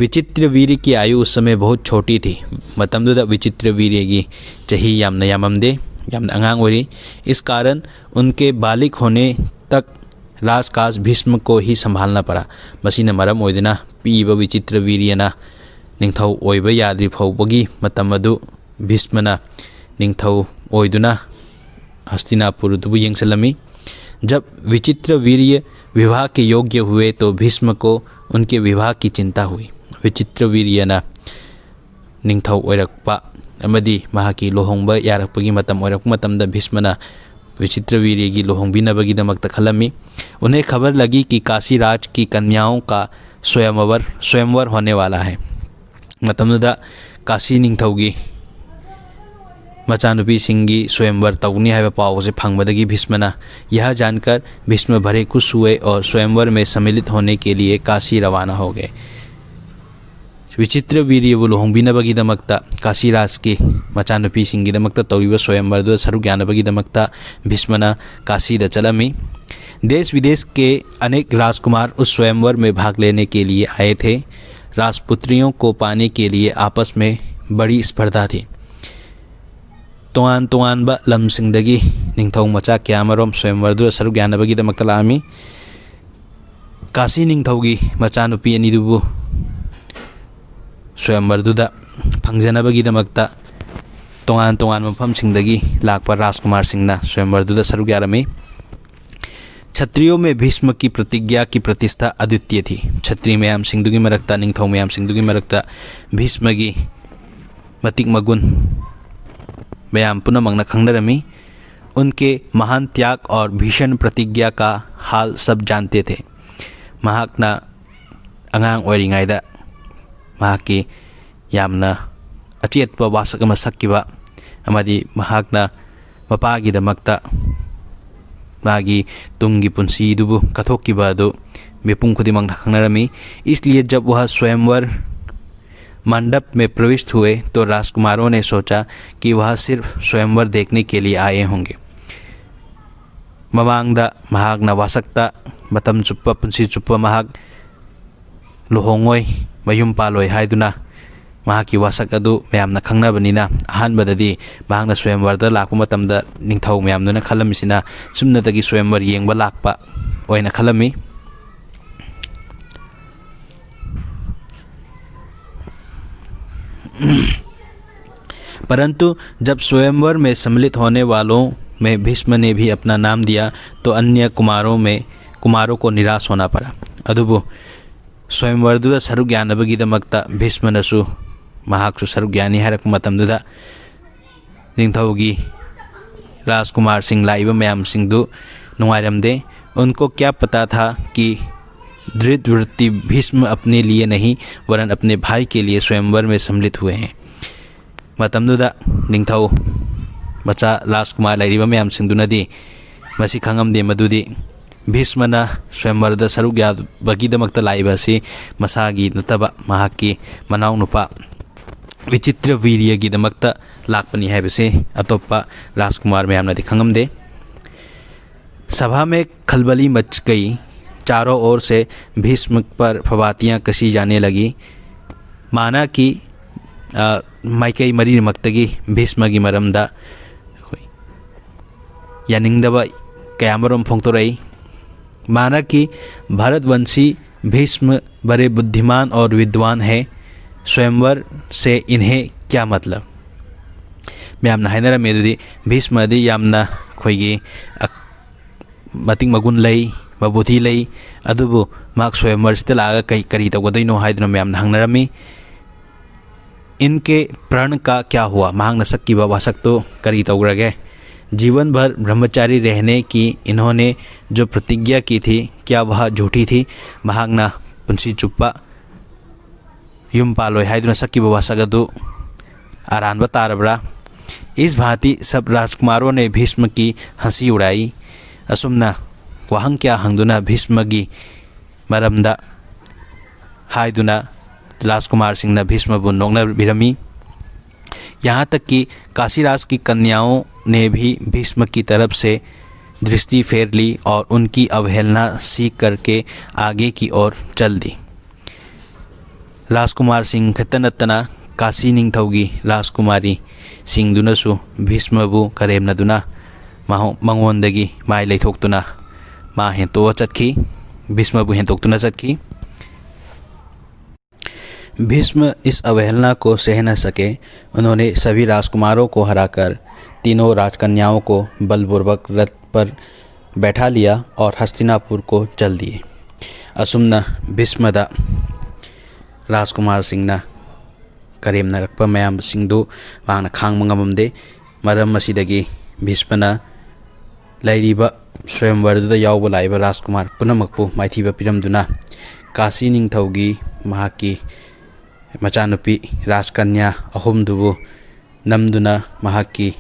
विचित्रवीर्य की आयु उस समय बहुत छोटी थी। मतमदुदा विचित्रवीर्य की चही यामना याममदे, यामना अंगांग ओइरी। इस कारण उनके बालिक होने तक राजकाज भीष्म को ही संभालना पड़ा। मसीना मरम ओइदना पीबा विचित्रवीर्यना निंथौ ओइबा याद्रि फौबगी मतम अदु भीष्मना निंथौ ओइदुना हस्तिनापुर दुबु यंगसलमी। जब विचित्रवीर्य विवाह के योग्य हुए तो भीष्म को उनके विवाह की चिंता हुई। विचित्रवीर्यना निंथौ ओइरकपा अमदी महाकी लोहोंबा यारकपगी मतम ओइरकपा मतमदा भीष्मना विचित्रवीर्य की लोहोंबिनबगीदमक्त खलमी। उन्हें खबर लगी कि काशी राज की कन्याओं का स्वयंवर होने वाला है। मतमदा काशी निंथौगी मचानुपी सिंगी स्वयंवर तौनी है पाव से फंगबदगी भीष्मना यह जानकर भीष्म भरे खुश हुए और स्वयंवर में सम्मिलित होने के लिए काशी रवाना हो गए। विचित्रवीर्य लोहोंबिनबगीदमक्ता काशी राज की मचानुपी सिंगीदमक्ता तौरीब स्वयंवर सरुक यानबगीदमक्ता भीष्मना काशी चलमी। देश विदेश के अनेक राजकुमार उस स्वयंवर में भाग लेने के लिए आए थे। राजपुत्रियों को पाने के लिए आपस में बड़ी स्पर्धा थी। तोआन बा लमसिंगदगी निंथौ मचा क्यामरोम स्वयंवरदु सरुक यानबगीदमक्ता लामी। काशी निंथौगी मचानुपी अनिदुबु स्वयंवरदुदा फंगजनबगीदमक्ता तोआन मफमसिंगदगी लाकपा राजकुमार सिंहना स्वयंवरदुदा सरुक यारमी। क्षत्रियों में भीष्म की प्रतिज्ञा की प्रतिष्ठा अद्वितीय थी। क्षत्रिय मयाम सिंधुगी मरक्ता निंथौ मयाम सिंधुगी मरक्ता भीष्म की मतिक मगुन मयाम पुनमंगना खंगनरमी। उनके महान त्याग और भीषण प्रतिज्ञा का हाल सब जानते थे। महाकना अंगांग ओइरिंगाइदा महाकी यामना अचेतप वासक अमा सक्किबा अमदि महाकना मपागिदमक्ता मागी तुंगी पुंसी दुबु कथोक्किबा अदु मिपुंग खुदिमंग खंगनरमी। इसलिए जब वह स्वयंवर मंडप में प्रविष्ट हुए तो राजकुमारों ने सोचा कि वह सिर्फ स्वयंवर देखने के लिए आए होंगे। ममांगदा महागना वासकता मतम चुप्पा पुंसी चुप्पा महाग लुहोंगोय मयुम पालोय हाइदुना महाकी वासक अदु मयामना खंगनबनिना अहानबददी महागना स्वयंवरदा लाकपा मतमदा निंगथौ मयामदुना खलमिसिना सुमनदगी स्वयंवर येंगबा लाकपा ओइना खलमी। परंतु जब स्वयंवर में सम्मिलित होने वालों में भीष्म ने भी अपना नाम दिया तो अन्य कुमारों को निराश होना पड़ा। अदुबु स्वयंवरदुदा सरुक यानबगीदमक्ता भीष्मनसु महाकसु सरुक यानी हरक मतमदुदा निंगथौगी राजकुमार सिंह लाइबा मयाम सिंधु नुंगाइरमदे। उनको क्या पता था कि धृतवृत्ति भीष्म अपने लिए नहीं वरन अपने भाई के लिए स्वयंवर में सम्मिलित हुए हैं। मतमदुदा निंगथौ मचा राजकुमार लाइरिबा मयाम सिंधुनदी मसी खंगमदे मदुदी भीष्मना स्वयंवरदा सरुक याबगीदमक्ता लाइबासी मसागी नतबा महाकी मनाव नुपा विचित्र वीर्यगीदमक्ता लाकपनी हैबसे अतोप्पा राजकुमार मयामनदी खंगमदे। सभा में खलबली मच गई। चारों ओर से भीष्म पर फवातियाँ कसी जाने लगी। माना कि माइकई मरी मक्तगी भीष्म की मरमदा यानिंगदबा कयामरोम फोंगतोरई। माना कि भारतवंशी भीष्म बड़े बुद्धिमान और विद्वान है, स्वयंवर से इन्हें क्या मतलब। मैमना हाइनरमेदुदी भीष्मदी यामना खोइगी मतिंग मगुन लई मबुद्धि लई अदुबु माक स्वयंवरसिदा लागा कई करी तौगदइनो हाइदुना मैमना हंगनरमी। इनके प्रण का क्या हुआ, महांग सक्किबा वासक तो करी तौग्रगे। जीवन भर ब्रह्मचारी रहने की इन्होंने जो प्रतिज्ञा की थी क्या वह झूठी थी। महांगना पुंसी चुप्पा युम पालोय हाइदुना सक्किबा वासक अदु आरानबा तारबरा। इस भांति सब राजकुमारों ने भीष्म की हंसी उड़ाई। असुमना वहंग क्या हंगदुना भीष्म की मरमदा हाइदुना राजकुमार सिंह भीष्मबु नोंगनबिरमी। यहाँ तक कि काशीराज की कन्याओं ने भी भीष्म की तरफ से दृष्टि फेर ली और उनकी अवहेलना सीख करके आगे की ओर चल दी। राजकुमार सिंह खतनत्तना काशी निंगथौगी राजकुमारी सिंधुनसु भीष्मबु करेमनदुना मंगोंदगी माय लेथोक्तुना मा हेंतो चटखी भीष्मबु हेंतोक्तुना चटखी। भीष्म इस अवहेलना को सह न सके। उन्होंने सभी राजकुमारों को हराकर तीनों राजकन्याओं को बलपूर्वक रथ पर बैठा लिया और हस्तिनापुर को चल दिए। असुमना भीष्मदा राजकुमार सिंह करेम नरक्प मयाम सिंधु वांगना खांग मंगमदे। मरम मसीदगी भीष्मना लैरिबा स्वयंवरदुदा यावबा लाइबा राजकुमार पुनमकपु माइथीबा पिरमदुना काशी निंगथौगी महाकी मचानुपी राजकन्या अहुमदुबु नमदुना महाकी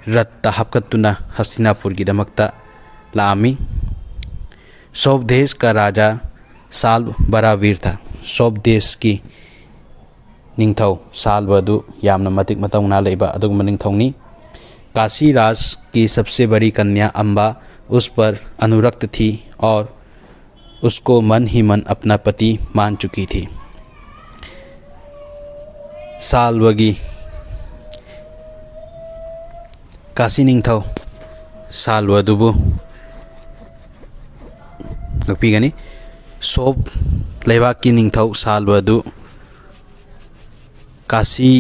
रत्ता हपकतुना हस्तिनापुर की दमकता लामी। सौभदेश का राजा साल्व बड़ा वीर था। सौभदेश की निंगथौ साल्वदु यामना मतिक मतौना लेबा अदुगुम निंगथौनी। काशी राज की सबसे बड़ी कन्या अम्बा उस पर अनुरक्त थी और उसको मन ही मन अपना पति मान चुकी थी। साल्वगी काशी निंगथौ साल्वदुबु गपीगनी सोब लेबाक की निंगथौ साल्वदु काशी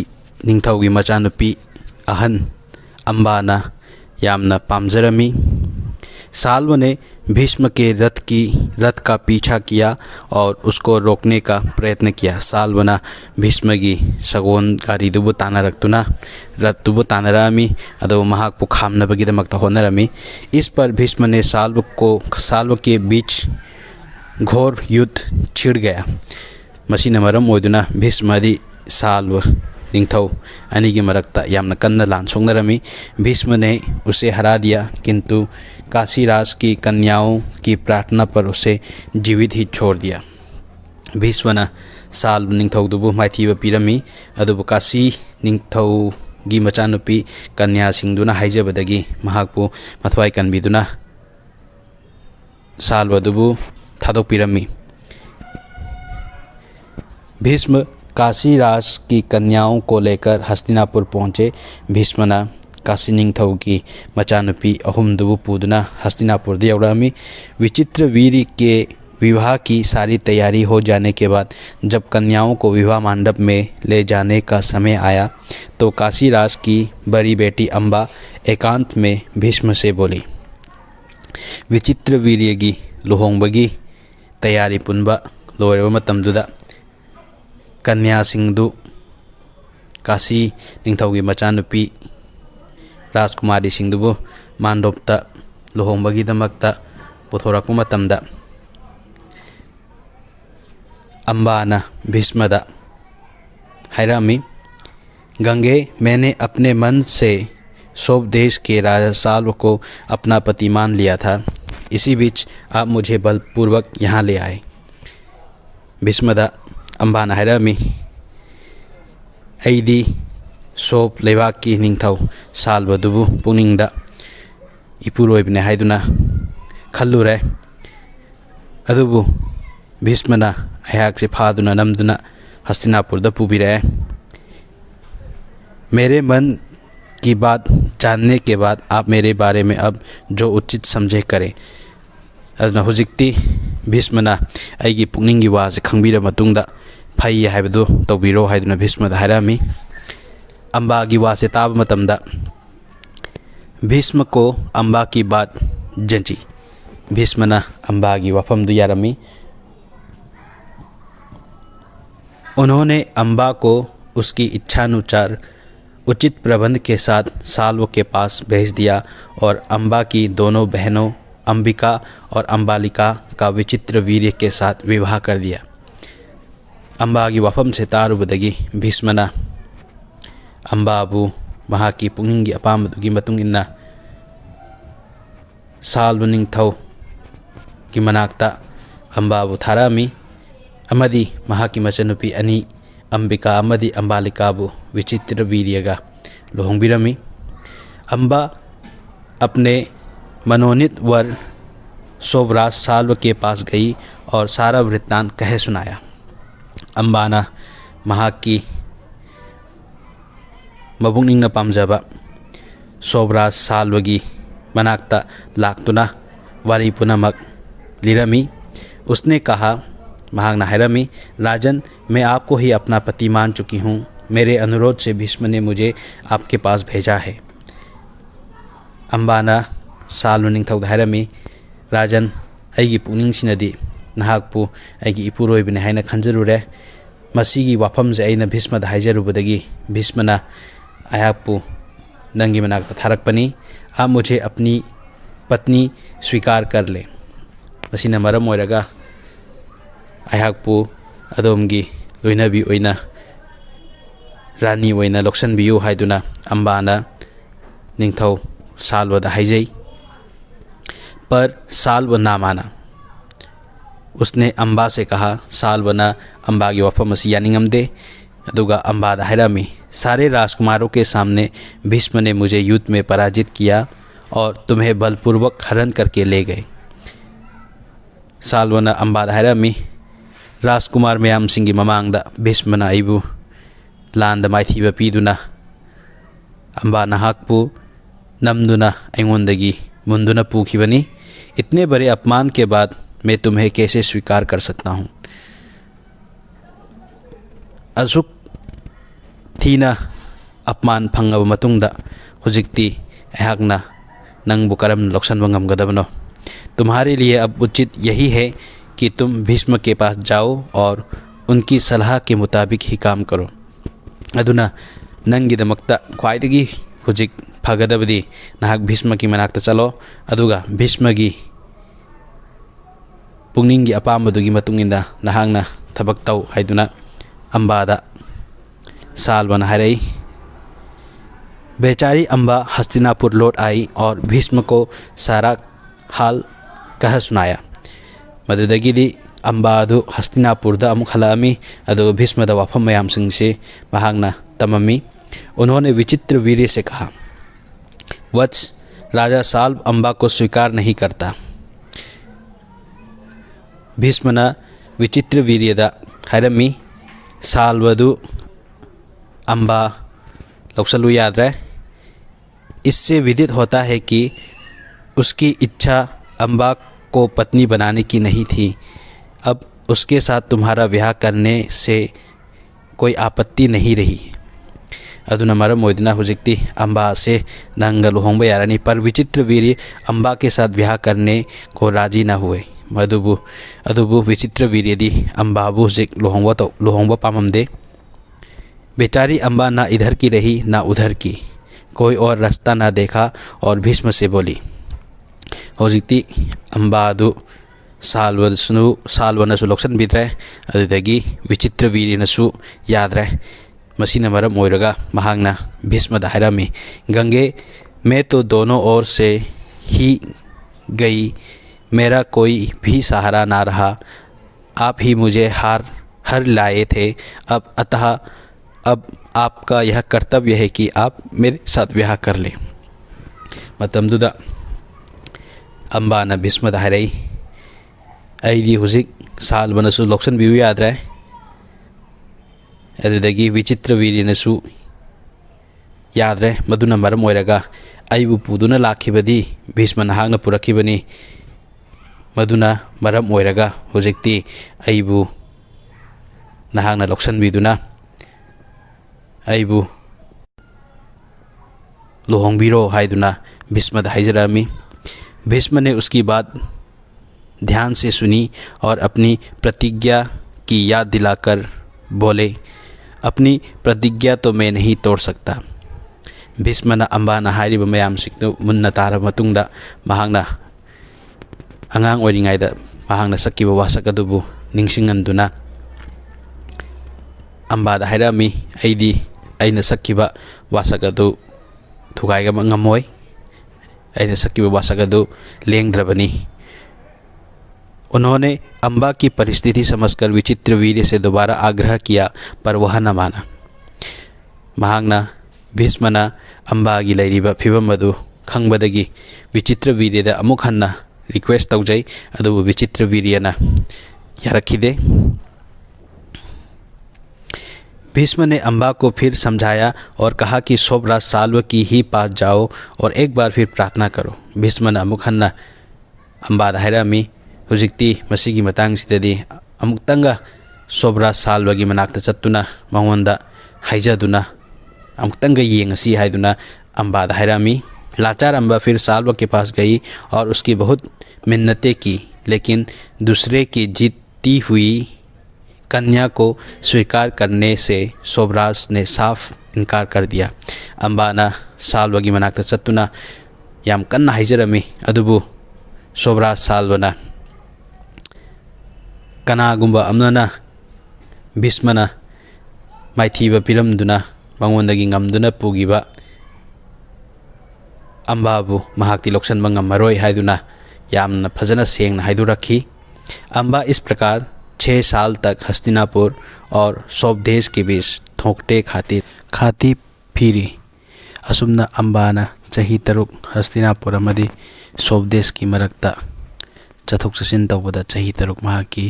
निंगथौ की मचानुपी अहन अम्बाना यामना पामजरमी। साल्व ने भीष्म के रथ का पीछा किया और उसको रोकने का प्रयत्न किया। साल्वना भीष्म की सगोन गारीदुबु तानारक्तुना रथदुबु तानारमी अदो महाकपु खामनबगीदमक्ता होनरमी। इस पर भीष्म ने साल्व के बीच घोर युद्ध छिड़ गया। मसीना मरम ओइदुना भीष्मदि साल्व निंगथौ अनी की मरक्ता यामना कन्ना लान सोंगनरमी। भीष्म ने उसे हरा दिया, किंतु काशीराज की कन्याओं की प्रार्थना पर उसे जीवित ही छोड़ दिया। भीष्मना साल्व निंगथौदुबु माइथीबा पीरमी, अदुबु काशी निंगथौगी मचानुपी कन्यासिंगदुना हाइजबदगी महाकपु मथवाई कनबीदुना साल्व अदुबु थादोकपीरमी। भीष्म काशीराज की कन्याओं को लेकर हस्तिनापुर पहुँचे। भीष्मना काशी निंगथौ की मचानुपी अहुमदुबु पूदुना हस्तिनापुर यौरमी। विचित्रवीर्य के विवाह की सारी तैयारी हो जाने के बाद जब कन्याओं को विवाह मंडप में ले जाने का समय आया तो काशीराज की बड़ी बेटी अम्बा एकांत में भीष्म से बोली, विचित्रवीर्य की लुहोंबगी तैयारी पुनबा लोरेबा मतमदुदा कन्यासिंगदु काशी निंगथौगी मचानुपी राजकुमारी सिंधुबु मांडोपता लुहोंबगीदमक्ता पुथोरक्पा मतमदा अम्बाना भीष्मदा हायरामी, गंगे, मैंने अपने मन से सोप देश के राजा साल्व को अपना पति मान लिया था। इसी बीच आप मुझे बलपूर्वक यहाँ ले आए। भीष्मदा अम्बाना हायरामी, ऐदी सोप लेबाक की निंगथौ साल्वदुबु पुनिंगदा इपुरोइबने हाइदुना खल्लुरे, अदुबु भीष्मना अयाक से फादुना नमदुना हस्तिनापुरदा पुबिरे। मेरे मन की बात जानने के बाद आप मेरे बारे में अब जो उचित समझे करें। अदुना हुजिक्ति भीष्मना अइगी पुनिंगी वासे खंगबिरा मतुंगदा फई हाइबदु तौबिरो हाइदुना भीष्मदा हायरामी। अम्बा की वासे ताब मतमदा भीष्म को अम्बा की बात जंची। भीष्मना अम्बा की वफमदु यारमी। उन्होंने अम्बा को उसकी इच्छानुसार उचित प्रबंध के साथ साल्व के पास भेज दिया और अम्बा की दोनों बहनों अंबिका और अम्बालिका का विचित्र वीर्य के साथ विवाह कर दिया। अम्बा की वफम से तारुबदगी भीष्मना अम्बाबु महाकी पुंगिंगी अपामदुगी मतुंग इन्ना साल्व निंगथौ की मनाक्ता अम्बाबु थारामी अमदी महाकी मचनुपी अनी अंबिका अमदी अम्बालिकाबु विचित्र वीर्यगा लुहोंगबिरमी। अम्बा अपने मनोनीत वर सोबराज साल्व के पास गई और सारा वृत्तांत कह सुनाया। अम्बाना महाकी मबुंगनिंगना पामजाबा सोबराज साल्वगी मनाक्ता लाक्तुना वारी पुनमक लिरमी। उसने कहा, महागना हायरमी, राजन, मैं आपको ही अपना पति मान चुकी हूँ। मेरे अनुरोध से भीष्म ने मुझे आपके पास भेजा है। अम्बाना साल्व निंगथौ हायरमी, राजन, अइगी पुनिंगसिनदी नहाकपु अइगी इपुरोइबने हाइना खंजरुरे। मसीगी वाफमसे अइना भीष्मदा हाइजरुबदगी भीष्मना अयाकपु नंगी मनाक्ता थारकपनी। आप मुझे अपनी पत्नी स्वीकार कर ले। मसीना मरम ओइरगा अयाकपु अदोमगी लोइनबी ओइना रानी ओइना लोक्सनबियु हाइदुना अम्बाना निंगथौ साल्वदा हाइजई। पर साल्व ना माना। उसने अम्बा से कहा, साल्वना अम्बा की वफम असी यानिंगमदे। अदुगा अम्बादा हायरामी, सारे राजकुमारों के सामने भीष्म ने मुझे युद्ध में पराजित किया और तुम्हें बलपूर्वक हरण करके ले गए। साल्वना अम्बादा हायरामी, राजकुमार मयाम सिंगी ममांगदा भीष्मना आइबु लांदा माइथीबा पीदुना अम्बा नहाकपु नमदुना अइंगोंदगी मुंदुना पूखिबनी। इतने बड़े अपमान के बाद मैं तुम्हें कैसे स्वीकार कर सकता हूँ। असुक थीना अपमान फंगब मतुंगदा हुजिक्ति अहाकना नंगबु करम लौसनबा ngamgadabano तुम्हारे लिए अब उचित यही है कि तुम भीष्म के पास जाओ और उनकी सलाह के मुताबिक ही काम करो। अदुना नंगिदमक्ता ख्वाइदगी हुजिक फगदबदी नाहक भीष्म की मनाक्ता चलो अदुगा भीष्म की पुंगनिंगी अपामदुगी मतुंगिंदा नाहकना थबक तौ हाइदुना अंबादा साल्वना हारई। बेचारी अम्बा हस्तिनापुर लौट आई और भीष्म को सारा हाल कह सुनाया। मदुदगिदी अम्बा अदु हस्तिनापुरदा अमुक हलामी अदु भीष्मदा वाफम मयामसिंग से महांगना तममी। उन्होंने विचित्र वीर्य से कहा, वत्स, राजा साल्व अम्बा को स्वीकार नहीं करता। भीष्मना विचित्र वीर्यदा हरमी साल्वदु अम्बा लौसलु याद रहे। इससे विदित होता है कि उसकी इच्छा अम्बा को पत्नी बनाने की नहीं थी। अब उसके साथ तुम्हारा विवाह करने से कोई आपत्ति नहीं रही। अदुना मरम मोदिना हुजिक्ति अम्बा से नंग लुहोंग यारानी, पर विचित्र वीर्य अम्बा के साथ विवाह करने को राजी न हुए। अदुबु विचित्र वीर्य दी अम्बाबु हुजिक लुहोंग पाममदे। बेचारी अम्बा ना इधर की रही ना उधर की, कोई और रास्ता ना देखा और भीष्म से बोली, हौजिक्ति अम्बादु साल्वनसु लौसन बिद्रे अदुदगी विचित्र वीर्यनसु याद्रे। मसीना मरम ओइरगा महांगना भीष्मदा हायरमी, गंगे मैं तो दोनों ओर से ही गई, मेरा कोई भी सहारा ना रहा। आप ही मुझे हर लाए थे। अब आपका यह कर्तव्य है कि आप मेरे साथ विवाह कर लें। मतमदुदा अम्बाना भीष्मदा हायरई, अईदी हुजिक साल्वनसु लौसन बियु याद्रे अदुदगी विचित्र वीर्यनसु याद्रे। मदुना मरम ओइरगा अईबु पुदुना लाखिबदी भीष्म नाहकना पुरखिबनी। मदुना मरम ओइरगा हुजिक्ति अईबु नाहकना लौसन बिदुना अईबु लुहोंगबिरो हाइदुना भीष्मदा हाइजरामी। भीष्म ने उसकी बात ध्यान से सुनी और अपनी प्रतिज्ञा की याद दिलाकर बोले, अपनी प्रतिज्ञा तो मैं नहीं तोड़ सकता। भीष्मना अम्बाना हाइरिब मयामसिंगदु मुन्ना तारा मतुंगदा महांगना अंगांग ओइरिंगाइदा महांगना सकिबा वासक अदुबु निंगसिंगंदुना अम्बादा हायरमी, अैना सकिबा वासक अदु थुगाइगब ngамoi, अैना सकिबा वासक अदु लेंगद्रबनी। उन्होंने अम्बा की परिस्थिति समझकर विचित्र वीर्य से दोबारा आग्रह किया, पर वह न माना। महांगना भीष्मना अम्बागी लैरिबा फिबम अदु खंगबदगी विचित्र वीर्यदा अमुक हन्ना रिक्वेस्ट तौजै, अदुबु विचित्र वीर्यना यारखिदे। भीष्म ने अम्बा को फिर समझाया और कहा कि सोबराज साल्व की ही पास जाओ और एक बार फिर प्रार्थना करो। भीष्मना अमुक हन्ना अम्बादा हायरमी, हुजिक्ति मसीगी मतांगसिददी अमुक्तंगा सोबराज साल्वगी मनाक्ता चत्तुना मंगोंदा हाइजदुना अमुक्तंगा येंगसी हाइदुना अम्बादा हायरमी। लाचार अम्बा फिर साल्व के पास गई और उसकी बहुत मिन्नतें की, लेकिन दूसरे की जीती हुई कन्या को स्वीकार करने से सोबराज ने साफ इनकार कर दिया। अम्बाना साल्वगी मनाक्ता चत्तुना याम कन्ना हाइजरमी, अदुबु सोबराज साल्वना कनागुंबा अमना भीष्मना माइथीबा पिरमदुना मंगोंदगी ngamduna पुगिबा अम्बाबु महाक्ति लौसनबा ngammaroi हाइदुना यामना फजना सेंगना हाइदुरखी। अम्बा इस प्रकार 6 साल तक हस्तिनापुर और सोबदेश के बीच थोकटे खाती फिरी। असुमना अम्बाना चही तरुक हस्तिनापुर अमदी सोबदेश की मरक्ता चथोक चसिन तौबदा चही तरुक महाकी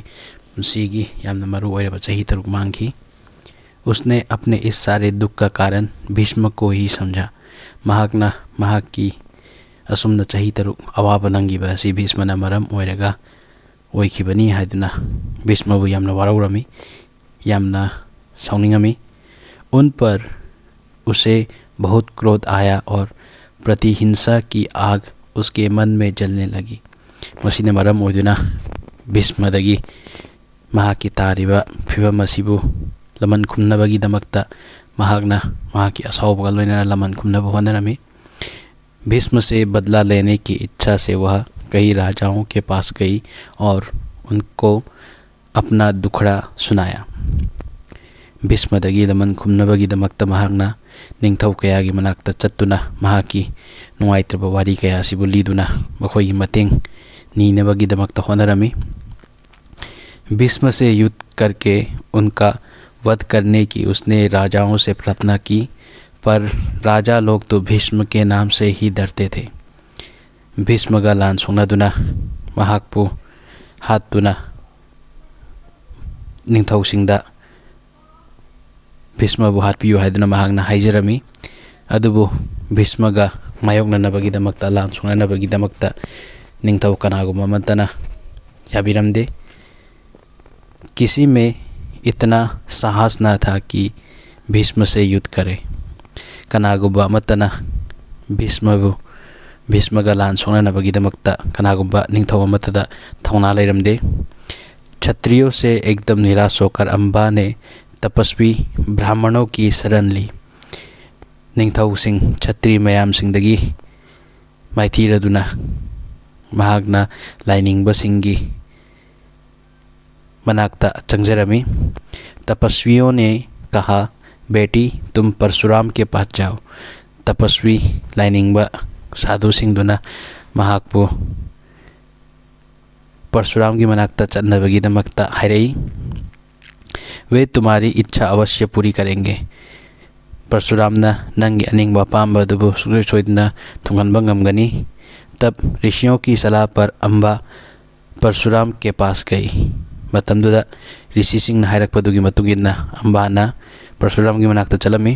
मुंसीगी यामना मरु ओइरबा चही तरुक मांगी। उसने अपने इस सारे दुख का कारण भीष्म को ही समझा। महाकना महाकी असुमना चही तरुक अवाब नंगिबा असि भीष्मना मरम ओइरगा ओइखिबनी हाइदुना भीष्मबु यामना वारौरमी, यामना साउनिंगमी। उन पर उसे बहुत क्रोध आया और प्रतिहिंसा की आग उसके मन में जलने लगी। मसिना मरम ओइदुना भीष्मदगी महाकी तारिबा फिबम असिबु लमन खुमनबगी दमकता महागना महाकी असाउबगा लोइना लमन खुमनब होनरमी। भीष्म से बदला लेने की इच्छा से वह कई राजाओं के पास गई और उनको अपना दुखड़ा सुनाया। भीष्मदगी लमन खुमनबगी दमकता महागना निंगथौ कयागी मनाक्ता चत्तुना महाकी नुंगाइत्रबा वारी कया सिबु लीदुना मखोई मतेंग नीनबगी दमकता होनरमी। भीष्म से युद्ध करके उनका वध करने की उसने राजाओं से प्रार्थना की, पर राजा लोग तो भीष्म के नाम से ही डरते थे। भीष्म का लान सुंगनादुना महाकपु हातुना निंगथौसिंगदा भीष्मबु हातपियु हाइदुना महागना हाइजरमी। अदुबु भीष्मगा मायोगननबगीदमक्ता लान सुंगननबगीदमक्ता निंगथौ कनागुम अमतना याबिरमदे। किसी में इतना साहस न था कि भीष्म से युद्ध करे। कनागुबा अमतना भीष्मगा लान सोंगननबगीदमक्ता कनागुबा निंगथौ अमतदा थौना लेरमदे। क्षत्रियों से एकदम निराश होकर अंबा ने तपस्वी ब्राह्मणों की शरण ली। निंगथौ सिंह क्षत्रिय मयाम सिंहदगी माइथीरदुना महागना लाइनिंगबा सिंगी मनाक्ता चंगजरमी। तपस्वियों ने कहा, बेटी तुम परशुराम के पास जाओ। तपस्वी लाइनिंगबा साधु सिंधुना महाकपु परशुराम की मनाक्ता चन्नबगीदमक्ता हाइरई। वे तुम्हारी इच्छा अवश्य पूरी करेंगे। परशुरामना नंगी अनिंगबा पांबा दुबु सुग्रे सोइदना थुंगनबा ngमगनी। तब ऋषियों की सलाह पर अंबा परशुराम के पास गई। मतमदुदा ऋषि सिंह हाइरकपदुगी मतुगिना अंबाना परशुराम की मनाक्ता चलमी।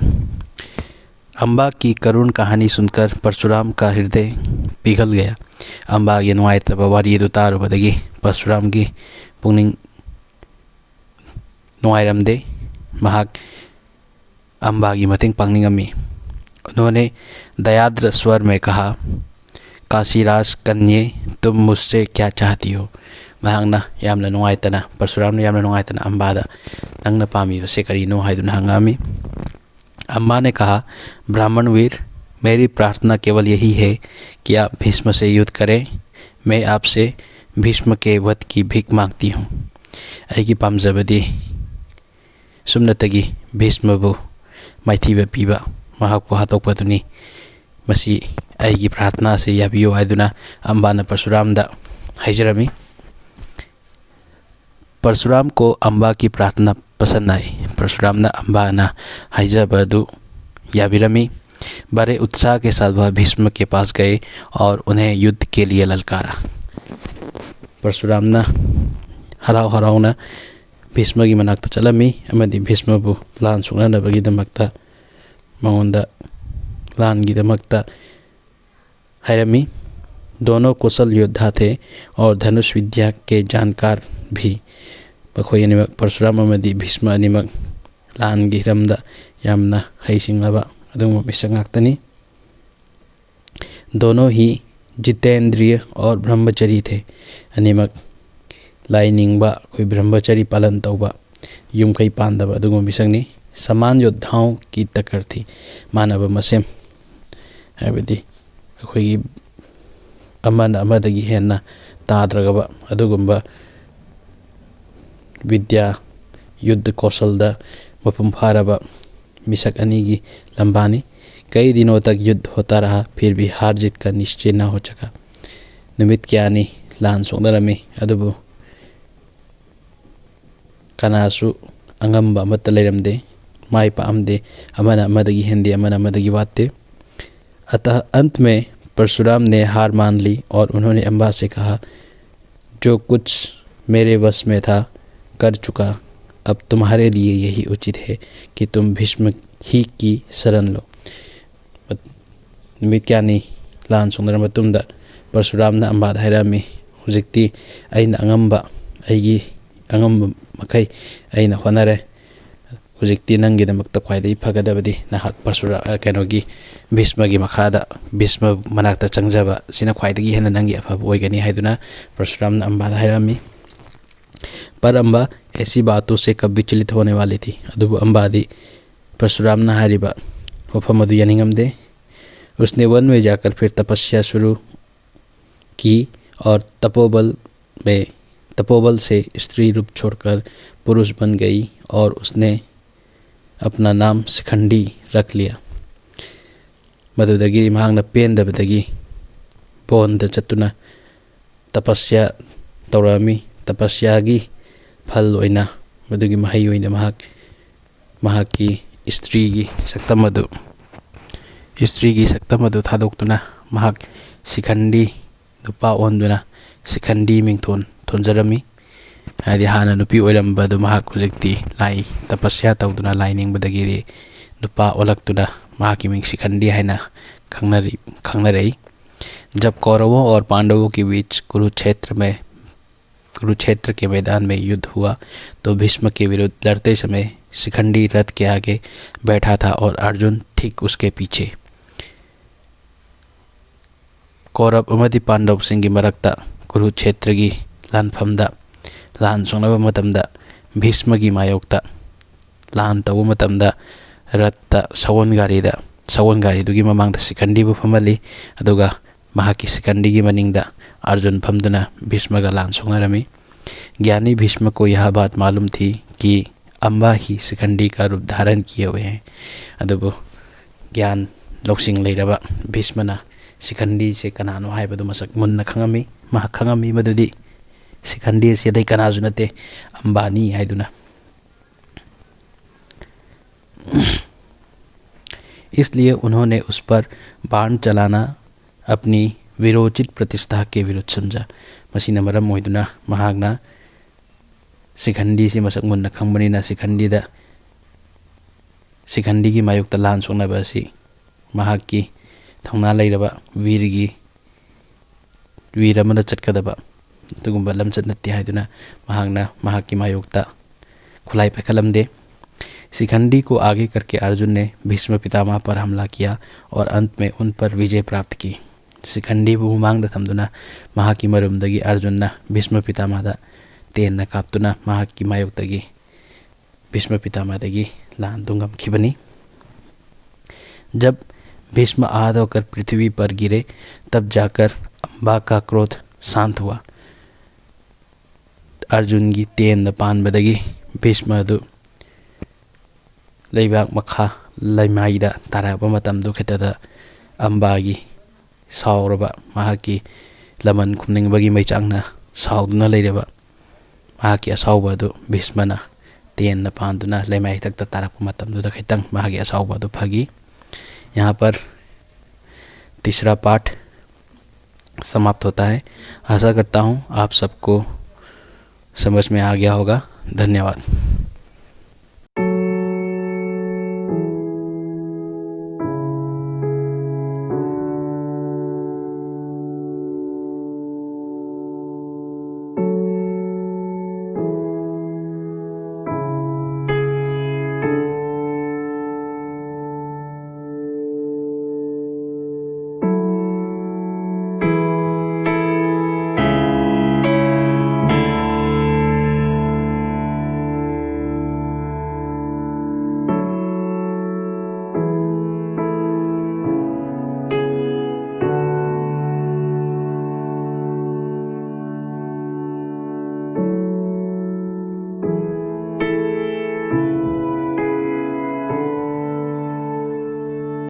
अंबा की करुण कहानी सुनकर परशुराम का हृदय पिघल गया। अंबा की नुंगाइत्रबा वारी अदु तारुबदगी परशुराम की पुंगनिंग नुंगाइरमदे। महाक अंबा की मतेंग पांगनिंगमी। उन्होंने दयाद्र स्वर में कहा, काशीराज कन्ये तुम मुझसे क्या चाहती हो। महांगना यामना नुंगाइतना परशुराम ने यामना नुंगाइतना अंबादा नंगना पामीबसे करीनो हाइदुना हंगामी। अंबा ने कहा, ब्राह्मण वीर मेरी प्रार्थना केवल यही है कि आप भीष्म से युद्ध करें। मैं आपसे भीष्म के वध की भीख मांगती हूँ। अगी पामजबदी सुमनतगी भीष्मबु माइथीबा पीबा महाकपु हातोकपदुनी मसी अगी प्रार्थना से याबियो हाइदुना अंबाना परशुरामदा हाइजरमी। परशुराम को अंबा की प्रार्थना पसंद आई। परशुरामना अंबाना हाइजबदु याबिरमी। बड़े उत्साह के साथ वह भीष्म के पास गए और उन्हें युद्ध के लिए ललकारा। परशुरामना हराउना भीष्म की मनाक्ता चलमी। अमदी भीष्मबु लान सुंगननबगीदमक्ता मंगोंदा लानगीदमक्ता हाइरमी। दोनों कुशल योद्धा थे और धनुष विद्या के जानकार भी। मखोई अनिमक परशुराम अमदी भीष्म अनिमक लानगी हिरमदा यामना हैसिंगलबा अदुगुम्बा मिसंग ngakतनी। दोनों ही जितेंद्रिय और ब्रह्मचरी थे। अनिमक लाइनिंगबा कोई ब्रह्मचरी पालन तौबा युमकई पांदबा अदुगुम्बा मिसंगनी। समान योद्धाओं की टक्कर थी। मानव मसेम हैबदी अखोई अमना अमदगी हेन्ना ताद्रगबा अदुगुम्बा विद्या युद्ध कौशलदा मपुम फारबा मिसक अनी की लंबानी। कई दिनों तक युद्ध होता रहा, फिर भी हार जीत का निश्चय न हो सका। निमित क्यानी लान सोंदरमी अदुबु कनासु अंगम्बा मत लेरमदे माई पामदे अमना अमदगी हिंदी अमना अमदगी बातें। अतः अंत में परशुराम ने हार मान ली और उन्होंने अंबा से कहा, जो कुछ मेरे वश में था कर चुका। अब तुम्हारे लिए यही उचित है कि तुम भीष्म ही की शरण लो। निमित क्या नहीं लान सुंदर मतुमदा परशुराम ने अंबा धायरामी। हुजिक्ति अइन अंगम्बा अगी अंगम मखै अइन होनरे हुजिक्ति नंगीदमक्ता ख्वाइदगी फगदबदी नाहक परशुराम कनोगी भीष्मगी मखादा भीष्म मनाक्ता चंगजबा सिना ख्वाइदगी हेना नंगी अफब ओइगनी हाइदुना परशुराम अंबादा हाइरामी। पर अम्बा ऐसी बातों से कब विचलित होने वाली थी। अदुबु अंबादी परशुराम न हारिबा वफम अदु यानिंगमदे। उसने वन में जाकर फिर तपस्या शुरू की और तपोबल से स्त्री रूप छोड़कर पुरुष बन गई और उसने अपना नाम शिखंडी रख लिया। मधुदगी महांगना पेंदबदगी बोंद चतुना तपस्या तौरामी तपस्यागी फल ओइना मधुगी महई ओइना महाकी स्त्री की सक्तम अदु थादोक्तुना महाक शिखंडी नुपा ओंदुना शिखंडी मिंगथोन थोंजरमी। हादि हाना नुपी ओइरमबदु महाक हुजिक्ति लाई तपस्या तौदुना लाइनिंगबदगी नुपा ओलक्तुना महाकी मिंग शिखंडी हाइना खंगनरई। जब कौरवों और पांडवों के बीच कुरुक्षेत्र के मैदान में युद्ध हुआ तो भीष्म के विरुद्ध लड़ते समय शिखंडी रथ के आगे बैठा था और अर्जुन ठीक उसके पीछे। कौरव अमदी पांडव सिंह की मरक्ता कुरुक्षेत्र की लानफमदा लान सोंगनबा मतमदा भीष्म की मायोक्ता लान तौबा मतमदा रथता सगोन गारीदुगी ममांगदा शिखंडी बु फमली अदुगा महाकी शिखंडी की मनिंगदा अर्जुन फमदुना भीष्म का लान सोंगरमी। ज्ञानी भीष्म को यह बात मालूम थी कि अम्बा ही शिखंडी का रूप धारण किए हुए हैं। अदुबु ज्ञान लौसिंग लेरबा भीष्मना शिखंडी से कनानो हाइबदु मसक मुन्ना खंगमी महा खंगमी मदुदी शिखंडी से दई कनाजु नते अंबानी हाइदुना। इसलिए उन्होंने उस पर बाण चलाना अपनी विरोचित प्रतिष्ठा के विरुद्ध समझा। मसीना मरम होइदुना महागना शिखंडी से मसक मुन्ना खंगबनिना शिखंडी की मायुक्ता लान सोंगनबा असि महाकी थौना लेरबा वीर अमदा चटकदबा तुगुंबा लमचत नत्ते हाइदुना महागना महाकी मायुक्ता खुलाई पैखलमदे। शिखंडी को आगे करके अर्जुन ने भीष्म पितामह पर हमला किया और अंत में उन पर विजय प्राप्त की। शिखंडी बुमांग थमदुना महाकी मरुमदगी अर्जुन भीष्म पितामह तेन काप्तुना महाकी मायुक्तगी भीष्म पितामहदगी लान दुंगम खिबनी। जब भीष्म आहत होकर पृथ्वी पर गिरे तब जाकर अम्बा का क्रोध शांत हुआ। अर्जुन की तेन पानबदगी भीष्म अदु लेबाक मखा लैमाइदा ताराबा मतमदु खेतदा अम्बागी साउरबा महाकी लमन खुमनिंगबगी मैचांगना साउदुना लेरबा महाकी असाउबा अदु भीष्मना तेन पानदुना लैमाइ तक ताराक मतमदुदा खैतंग महाकी असाउबा अदु फगी। यहाँ पर तीसरा पाठ समाप्त होता है। आशा करता हूँ आप सबको समझ में आ गया होगा। धन्यवाद।